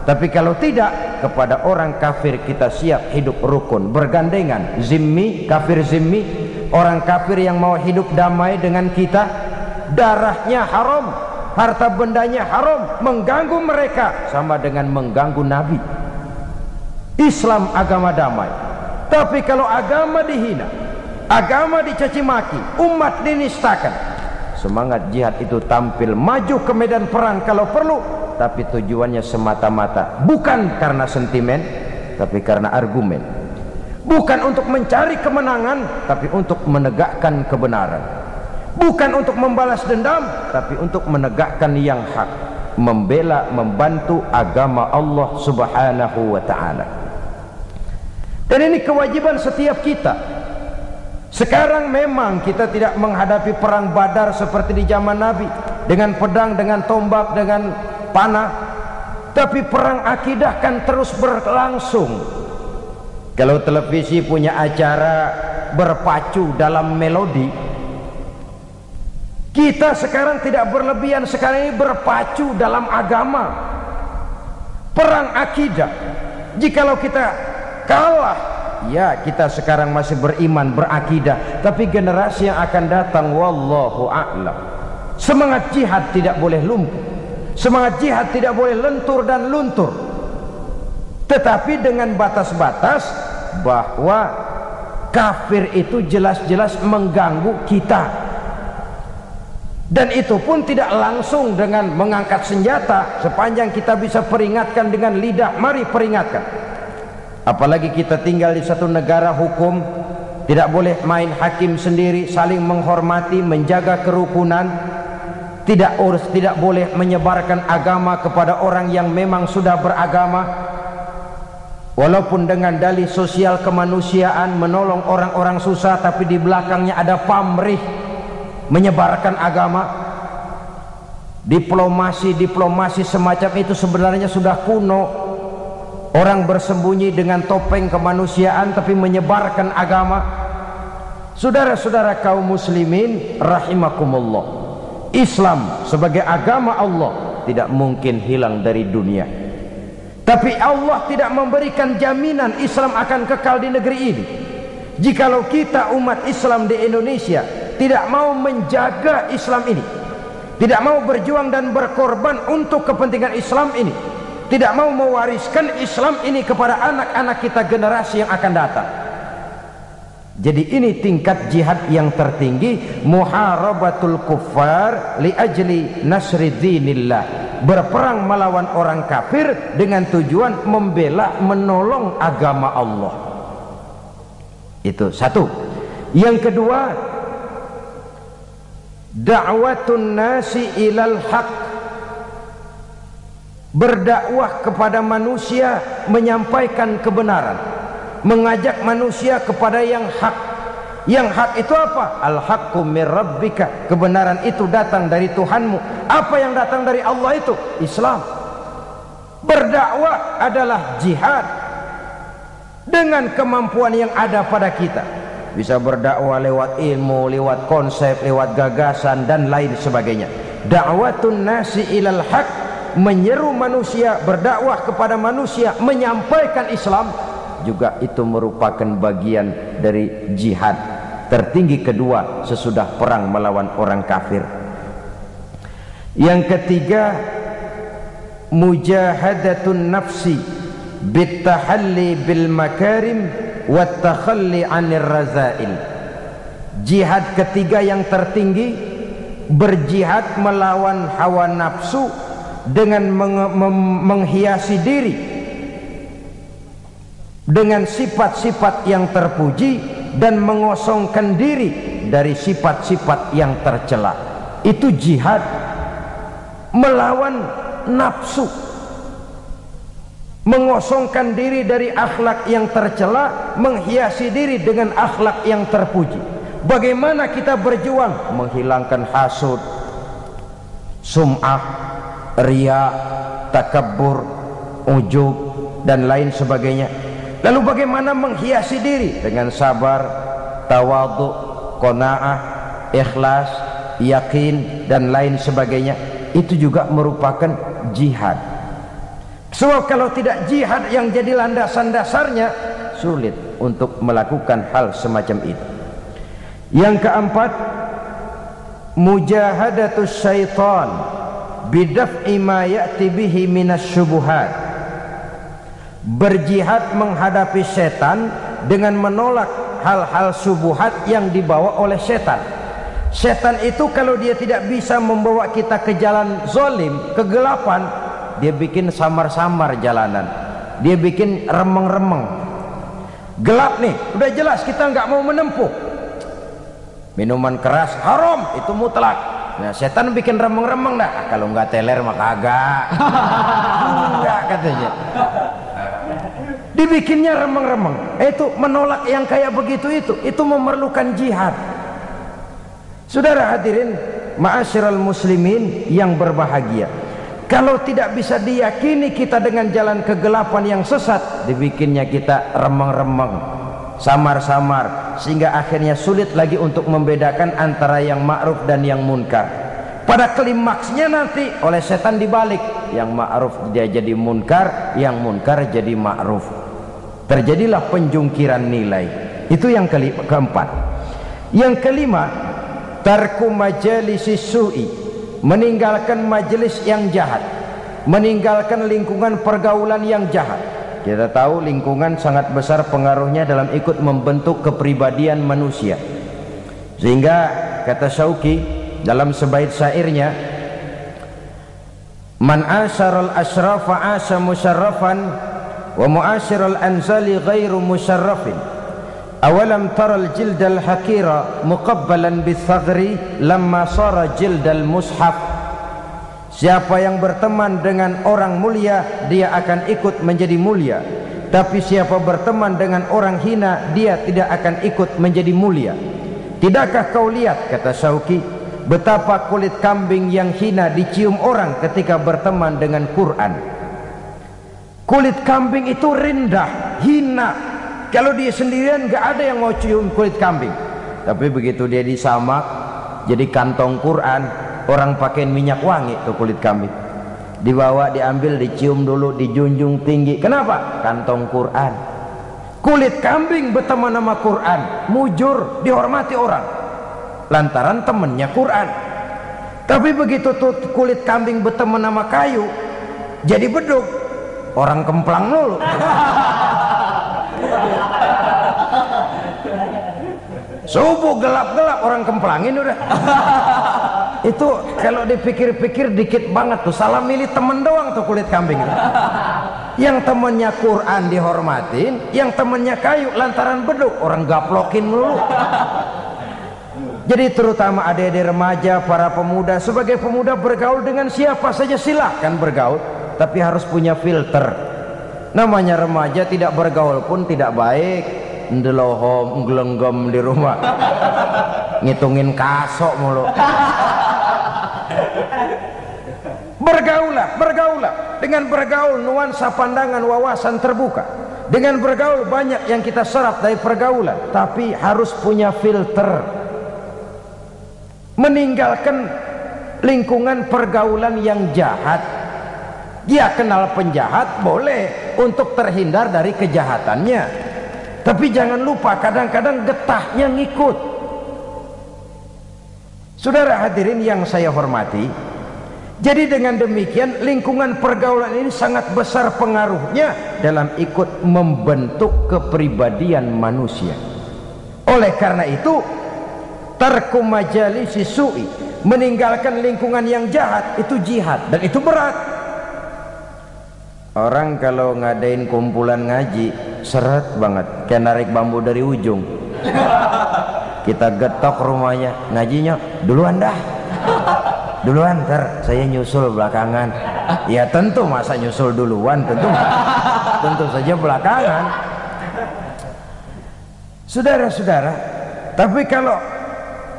Tapi kalau tidak, kepada orang kafir kita siap hidup rukun, bergandengan, zimmi, kafir zimmi, orang kafir yang mau hidup damai dengan kita. Darahnya haram, harta bendanya haram, mengganggu mereka sama dengan mengganggu Nabi. Islam agama damai. Tapi kalau agama dihina, agama dicaci maki, umat dinistakan, semangat jihad itu tampil maju ke medan perang kalau perlu, tapi tujuannya semata-mata bukan karena sentimen, tapi karena argumen. Bukan untuk mencari kemenangan, tapi untuk menegakkan kebenaran. Bukan untuk membalas dendam, tapi untuk menegakkan yang hak, membela, membantu agama Allah Subhanahu wa ta'ala. Dan ini kewajiban setiap kita. Sekarang memang kita tidak menghadapi perang Badar seperti di zaman Nabi, dengan pedang, dengan tombak, dengan panah, tapi perang akidah kan terus berlangsung. Kalau televisi punya acara berpacu dalam melodi, kita sekarang tidak berlebihan, sekarang ini berpacu dalam agama, perang akidah. Jikalau kita kalah, ya kita sekarang masih beriman, berakidah, tapi generasi yang akan datang, wallahu a'lam, semangat jihad tidak boleh lumpuh, semangat jihad tidak boleh lentur dan luntur, tetapi dengan batas-batas bahwa kafir itu jelas-jelas mengganggu kita. Dan itu pun tidak langsung dengan mengangkat senjata, sepanjang kita bisa peringatkan dengan lidah, mari peringatkan. Apalagi kita tinggal di satu negara hukum, tidak boleh main hakim sendiri, saling menghormati, menjaga kerukunan, tidak boleh menyebarkan agama kepada orang yang memang sudah beragama, walaupun dengan dalih sosial kemanusiaan, menolong orang-orang susah, tapi di belakangnya ada pamrih menyebarkan agama. Diplomasi semacam itu sebenarnya sudah kuno. Orang bersembunyi dengan topeng kemanusiaan tapi menyebarkan agama. Saudara-saudara kaum muslimin rahimakumullah, Islam sebagai agama Allah tidak mungkin hilang dari dunia. Tapi Allah tidak memberikan jaminan Islam akan kekal di negeri ini. Jikalau kita umat Islam di Indonesia tidak mau menjaga Islam ini, tidak mau berjuang dan berkorban untuk kepentingan Islam ini, tidak mau mewariskan Islam ini kepada anak-anak kita generasi yang akan datang. Jadi ini tingkat jihad yang tertinggi, muharabatul kuffar li ajli nasri dinillah, berperang melawan orang kafir dengan tujuan membela, menolong agama Allah. Itu satu. Yang kedua, da'watun nasi ilal haq, berdakwah kepada manusia, menyampaikan kebenaran, mengajak manusia kepada yang hak. Yang hak itu apa? Al-haqqu mir rabbika, kebenaran itu datang dari Tuhanmu. Apa yang datang dari Allah itu? Islam. Berdakwah adalah jihad dengan kemampuan yang ada pada kita. Bisa berdakwah lewat ilmu, lewat konsep, lewat gagasan dan lain sebagainya. Da'watun nasi ilal haq, menyeru manusia, berdakwah kepada manusia, menyampaikan Islam, juga itu merupakan bagian dari jihad tertinggi kedua sesudah perang melawan orang kafir. Yang ketiga, mujahadatun nafsi bittahalli bil makarim wattakhalli 'anir razail. Jihad ketiga yang tertinggi, berjihad melawan hawa nafsu dengan menghiasi diri dengan sifat-sifat yang terpuji dan mengosongkan diri dari sifat-sifat yang tercela. Itu jihad melawan nafsu, mengosongkan diri dari akhlak yang tercela, menghiasi diri dengan akhlak yang terpuji. Bagaimana kita berjuang menghilangkan hasud, sum'ah, riya, takabbur, ujub dan lain sebagainya. Lalu bagaimana menghiasi diri dengan sabar, tawadhu, qanaah, ikhlas, yakin dan lain sebagainya. Itu juga merupakan jihad. Sebab kalau tidak jihad yang jadi landasan dasarnya, sulit untuk melakukan hal semacam itu. Yang keempat, mujahadatus syaitan bidaf'i ma ya'ti bihi minas syubuhat, berjihad menghadapi setan dengan menolak hal-hal subuhat yang dibawa oleh setan. Setan itu kalau dia tidak bisa membawa kita ke jalan zalim, kegelapan, dia bikin samar-samar jalanan, dia bikin remeng-remeng, gelap nih, udah jelas kita nggak mau menempuh. Minuman keras haram, itu mutlak. Nah, setan bikin remeng-remeng dah. Kalau nggak teler mah kagak. Enggak katanya. Dibikinnya remeng-remeng. Itu menolak yang kayak begitu itu memerlukan jihad. Saudara hadirin, ma'asyiral muslimin yang berbahagia. Kalau tidak bisa diyakini kita dengan jalan kegelapan yang sesat, dibikinnya kita remeng-remeng, samar-samar, sehingga akhirnya sulit lagi untuk membedakan antara yang ma'ruf dan yang munkar. Pada klimaksnya nanti oleh setan dibalik, yang ma'ruf dia jadi munkar, yang munkar jadi ma'ruf. Terjadilah penjungkiran nilai. Itu yang keempat. Yang kelima, tarku majalisi su'i, meninggalkan majelis yang jahat, meninggalkan lingkungan pergaulan yang jahat. Kita tahu lingkungan sangat besar pengaruhnya dalam ikut membentuk kepribadian manusia. Sehingga kata Syauqi dalam sebaik syairnya, man asyaral asrafa asya musyarrafan wa mu'asyiral anzali ghairu musyarrafin. Awalam taral jildal hakira muqabbalan bithagri lamma sara jildal mushaf. Siapa yang berteman dengan orang mulia, dia akan ikut menjadi mulia. Tapi siapa berteman dengan orang hina, dia tidak akan ikut menjadi mulia. Tidakkah kau lihat, kata Syauqi, betapa kulit kambing yang hina dicium orang ketika berteman dengan Quran. Kulit kambing itu rendah, hina. Kalau dia sendirian gak ada yang mau cium kulit kambing. Tapi begitu dia disamak jadi kantong Quran, orang pakai minyak wangi tuh kulit kambing. Dibawa, diambil, dicium dulu, dijunjung tinggi. Kenapa? Kantong Quran. Kulit kambing berteman sama Quran, mujur, dihormati orang lantaran temennya Quran. Tapi begitu tuh kulit kambing berteman sama kayu, jadi beduk, orang kemplang dulu. Subuh gelap-gelap orang kemplangin udah. Itu kalau dipikir-pikir dikit banget tuh, salah milih temen doang tuh kulit kambing itu. Yang temennya Quran dihormatin, yang temennya kayu lantaran beduk, orang gaplokin dulu. Jadi terutama adik-adik remaja, para pemuda, sebagai pemuda bergaul dengan siapa saja silakan bergaul, tapi harus punya filter. Namanya remaja tidak bergaul pun tidak baik. Ndelohom nggelenggem di rumah, ngitungin kasok mulu. Bergaulah. Dengan bergaul nuansa pandangan wawasan terbuka. Dengan bergaul banyak yang kita serap dari pergaulan, tapi harus punya filter. Meninggalkan lingkungan pergaulan yang jahat. Dia kenal penjahat boleh untuk terhindar dari kejahatannya, tapi jangan lupa kadang-kadang getahnya ngikut. Saudara hadirin yang saya hormati, jadi dengan demikian lingkungan pergaulan ini sangat besar pengaruhnya dalam ikut membentuk kepribadian manusia. Oleh karena itu, tarku majalisi su'i, meninggalkan lingkungan yang jahat, itu jihad, dan itu berat. Orang kalau ngadain kumpulan ngaji seret banget, kayak narik bambu dari ujung. Kita getok rumahnya, ngajinya duluan dah, duluan, ntar saya nyusul belakangan. Ya tentu, masa nyusul duluan, tentu saja belakangan. Saudara-saudara, tapi kalau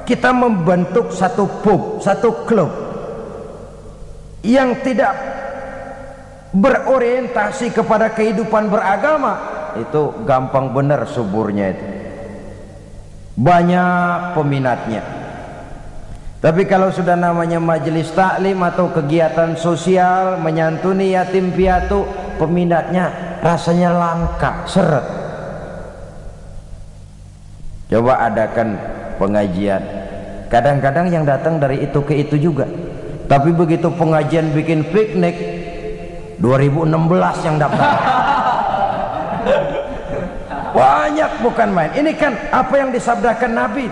kita membentuk satu pub, satu klub yang tidak berorientasi kepada kehidupan beragama, itu gampang benar suburnya itu, banyak peminatnya. Tapi kalau sudah namanya majelis taklim atau kegiatan sosial menyantuni yatim piatu, peminatnya rasanya langka, seret. Coba adakan pengajian, kadang-kadang yang datang dari itu ke itu juga, tapi begitu pengajian bikin piknik 2016 yang daftar. Banyak, bukan main. Ini kan apa yang disabdakan Nabi.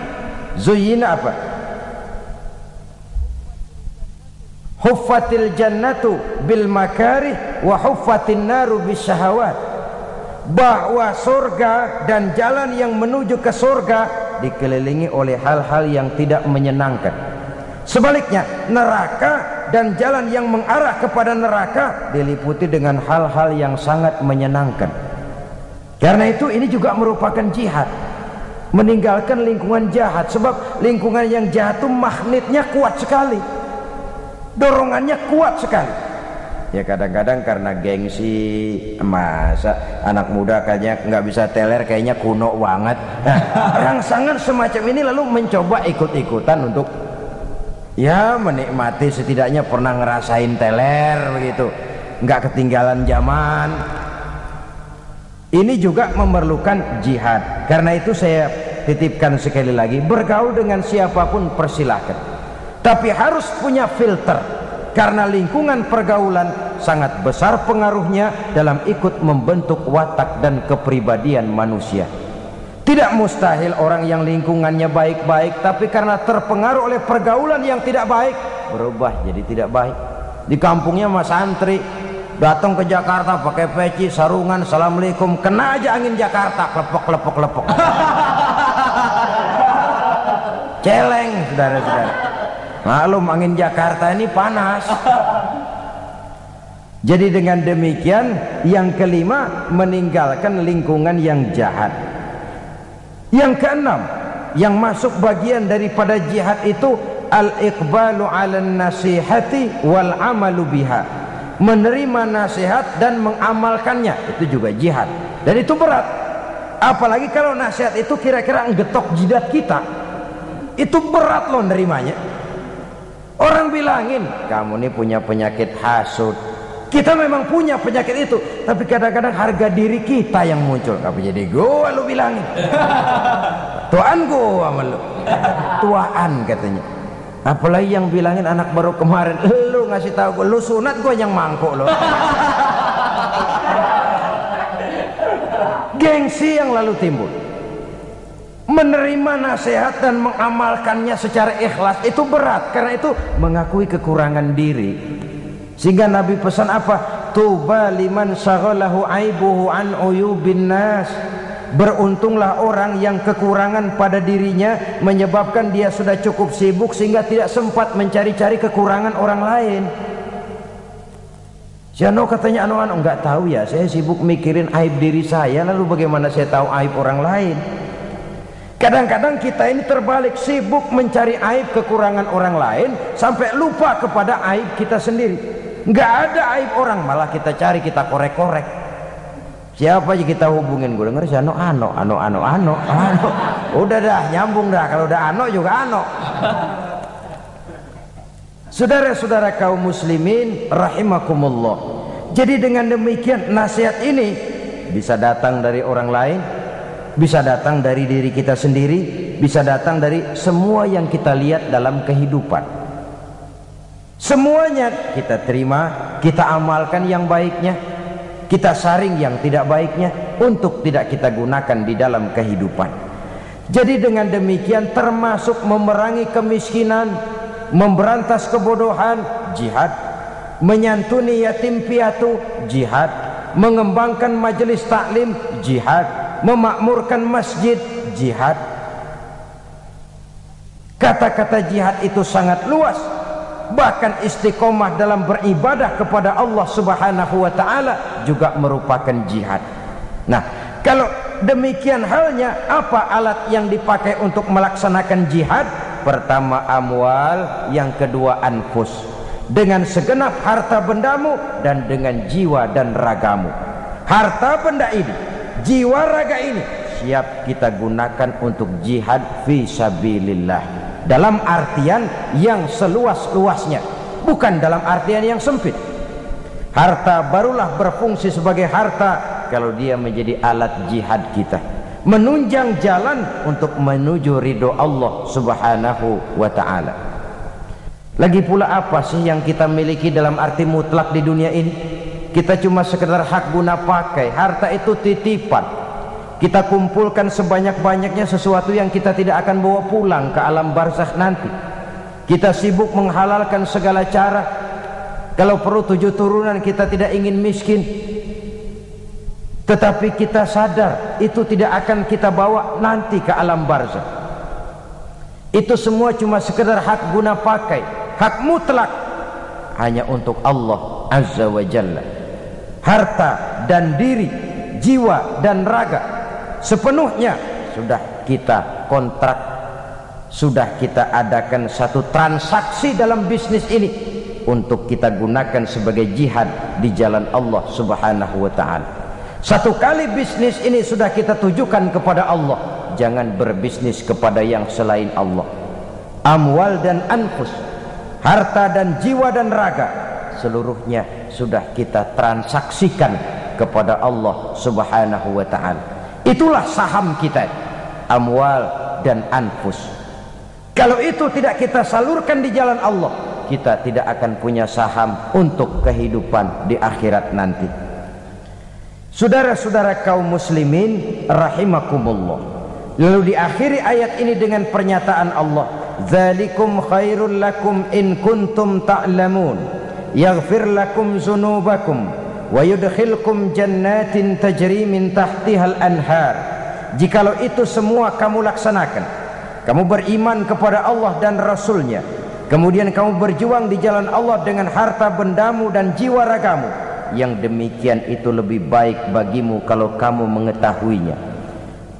Zuyyina apa? Huffatil jannatu bil makarih wa huffatin naru bis syahawat. Bahwa surga dan jalan yang menuju ke surga dikelilingi oleh hal-hal yang tidak menyenangkan. Sebaliknya, neraka dan jalan yang mengarah kepada neraka diliputi dengan hal-hal yang sangat menyenangkan. Karena itu ini juga merupakan jihad, meninggalkan lingkungan jahat. Sebab lingkungan yang jahat itu magnetnya kuat sekali, dorongannya kuat sekali. Ya kadang-kadang karena gengsi, masa anak muda kayaknya nggak bisa teler, kayaknya kuno banget. Nah, rangsangan semacam ini lalu mencoba ikut-ikutan untuk ya menikmati, setidaknya pernah ngerasain teler begitu, nggak ketinggalan zaman. Ini juga memerlukan jihad. Karena itu saya titipkan sekali lagi, bergaul dengan siapapun persilahkan, tapi harus punya filter, karena lingkungan pergaulan sangat besar pengaruhnya dalam ikut membentuk watak dan kepribadian manusia. Tidak mustahil orang yang lingkungannya baik-baik, tapi karena terpengaruh oleh pergaulan yang tidak baik, berubah jadi tidak baik. Di kampungnya mas santri, datang ke Jakarta pakai peci, sarungan, assalamualaikum, kena aja angin Jakarta, klepok. Celeng, saudara-saudara. Maklum angin Jakarta ini panas. Jadi dengan demikian, yang kelima, meninggalkan lingkungan yang jahat. Yang keenam, yang masuk bagian daripada jihad itu al-iqbalu 'alan nasihati wal 'amalu biha. Menerima nasihat dan mengamalkannya, itu juga jihad. Dan itu berat. Apalagi kalau nasihat itu kira-kira nggetok jidat kita. Itu berat loh nerimanya. Orang bilangin, kamu ini punya penyakit hasud. Kita memang punya penyakit itu, tapi kadang-kadang harga diri kita yang muncul. Apa jadi gua lu bilangin? Tuaan gua sama lu. Tuaan katanya. Apalagi yang bilangin anak baru kemarin, lu ngasih tahu gua, lu sunat, gua yang mangkuk lo. Gengsi yang lalu timbul. Menerima nasihat dan mengamalkannya secara ikhlas itu berat, karena itu mengakui kekurangan diri. Sehingga Nabi pesan apa? Tuba liman syaghalahu aibuhu an uyubin nas. Beruntunglah orang yang kekurangan pada dirinya menyebabkan dia sudah cukup sibuk sehingga tidak sempat mencari-cari kekurangan orang lain. Siano katanya enggak tahu ya, saya sibuk mikirin aib diri saya, lalu bagaimana saya tahu aib orang lain? Kadang-kadang kita ini terbalik, sibuk mencari aib kekurangan orang lain sampai lupa kepada aib kita sendiri. Nggak ada aib orang, malah kita cari, kita korek-korek. Siapa aja kita hubungin, gue denger si ano. Udah dah, nyambung dah, kalau udah ano juga ano. Saudara-saudara kaum muslimin rahimakumullah. Jadi dengan demikian nasihat ini bisa datang dari orang lain, bisa datang dari diri kita sendiri, bisa datang dari semua yang kita lihat dalam kehidupan. Semuanya kita terima, kita amalkan yang baiknya, kita saring yang tidak baiknya untuk tidak kita gunakan di dalam kehidupan. Jadi dengan demikian termasuk memerangi kemiskinan, memberantas kebodohan, jihad, menyantuni yatim piatu, jihad, mengembangkan majelis taklim, jihad, memakmurkan masjid, jihad. Kata-kata jihad itu sangat luas. Bahkan istiqomah dalam beribadah kepada Allah Subhanahu wa ta'ala juga merupakan jihad. Nah, kalau demikian halnya, apa alat yang dipakai untuk melaksanakan jihad? Pertama amwal, yang kedua anfus. Dengan segenap harta bendamu dan dengan jiwa dan ragamu. Harta benda ini, jiwa raga ini siap kita gunakan untuk jihad fi sabilillah, dalam artian yang seluas-luasnya, bukan dalam artian yang sempit. Harta barulah berfungsi sebagai harta kalau dia menjadi alat jihad kita, menunjang jalan untuk menuju ridho Allah Subhanahu wa ta'ala. Lagi pula apa sih yang kita miliki dalam arti mutlak di dunia ini? Kita cuma sekedar hak guna pakai. Harta itu titipan. Kita kumpulkan sebanyak-banyaknya sesuatu yang kita tidak akan bawa pulang ke alam barzakh nanti. Kita sibuk menghalalkan segala cara. Kalau perlu 7 turunan kita tidak ingin miskin. Tetapi kita sadar itu tidak akan kita bawa nanti ke alam barzakh. Itu semua cuma sekedar hak guna pakai, hak mutlak hanya untuk Allah Azza wa Jalla. Harta dan diri, jiwa dan raga sepenuhnya sudah kita kontrak, sudah kita adakan satu transaksi dalam bisnis ini untuk kita gunakan sebagai jihad di jalan Allah Subhanahu wa ta'ala. Satu kali bisnis ini sudah kita tujukan kepada Allah, jangan berbisnis kepada yang selain Allah. Amwal dan anfus, harta dan jiwa dan raga, seluruhnya sudah kita transaksikan kepada Allah Subhanahu wa ta'ala. Itulah saham kita, amwal dan anfus. Kalau itu tidak kita salurkan di jalan Allah, kita tidak akan punya saham untuk kehidupan di akhirat nanti. Saudara-saudara kaum muslimin rahimakumullah. Lalu diakhiri ayat ini dengan pernyataan Allah, "Dzalikum khairul lakum in kuntum ta'lamun, yaghfir lakum dzunubakum wa yudkhilkum jannatin tajri min tahtihal anhar." Jikalau itu semua kamu laksanakan, kamu beriman kepada Allah dan Rasulnya, kemudian kamu berjuang di jalan Allah dengan harta bendamu dan jiwa ragamu, yang demikian itu lebih baik bagimu kalau kamu mengetahuinya.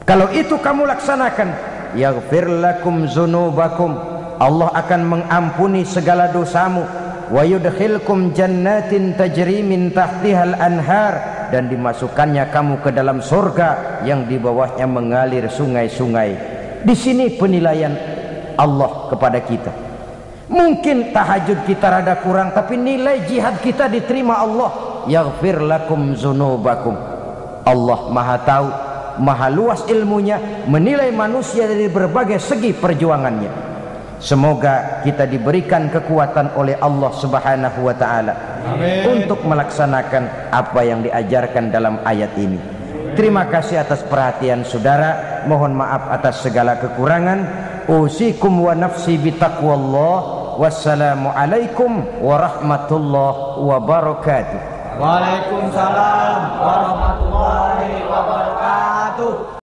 Kalau itu kamu laksanakan, yaghfir lakum dzunubakum, Allah akan mengampuni segala dosamu, wa yudkhilkum jannatin tajri min tahtihal anhar, dan dimasukkannya kamu ke dalam surga yang di bawahnya mengalir sungai-sungai. Di sini penilaian Allah kepada kita. Mungkin tahajud kita rada kurang, tapi nilai jihad kita diterima Allah. Yaghfir lakum dzunubakum. Allah Maha tahu, Maha luas ilmunya, menilai manusia dari berbagai segi perjuangannya. Semoga kita diberikan kekuatan oleh Allah Subhanahu wa ta'ala untuk melaksanakan apa yang diajarkan dalam ayat ini. Terima kasih atas perhatian saudara. Mohon maaf atas segala kekurangan. Usikum wa nafsi bitaqwallah. Wassalamualaikum warahmatullahi wabarakatuh. Waalaikumsalam warahmatullahi wabarakatuh.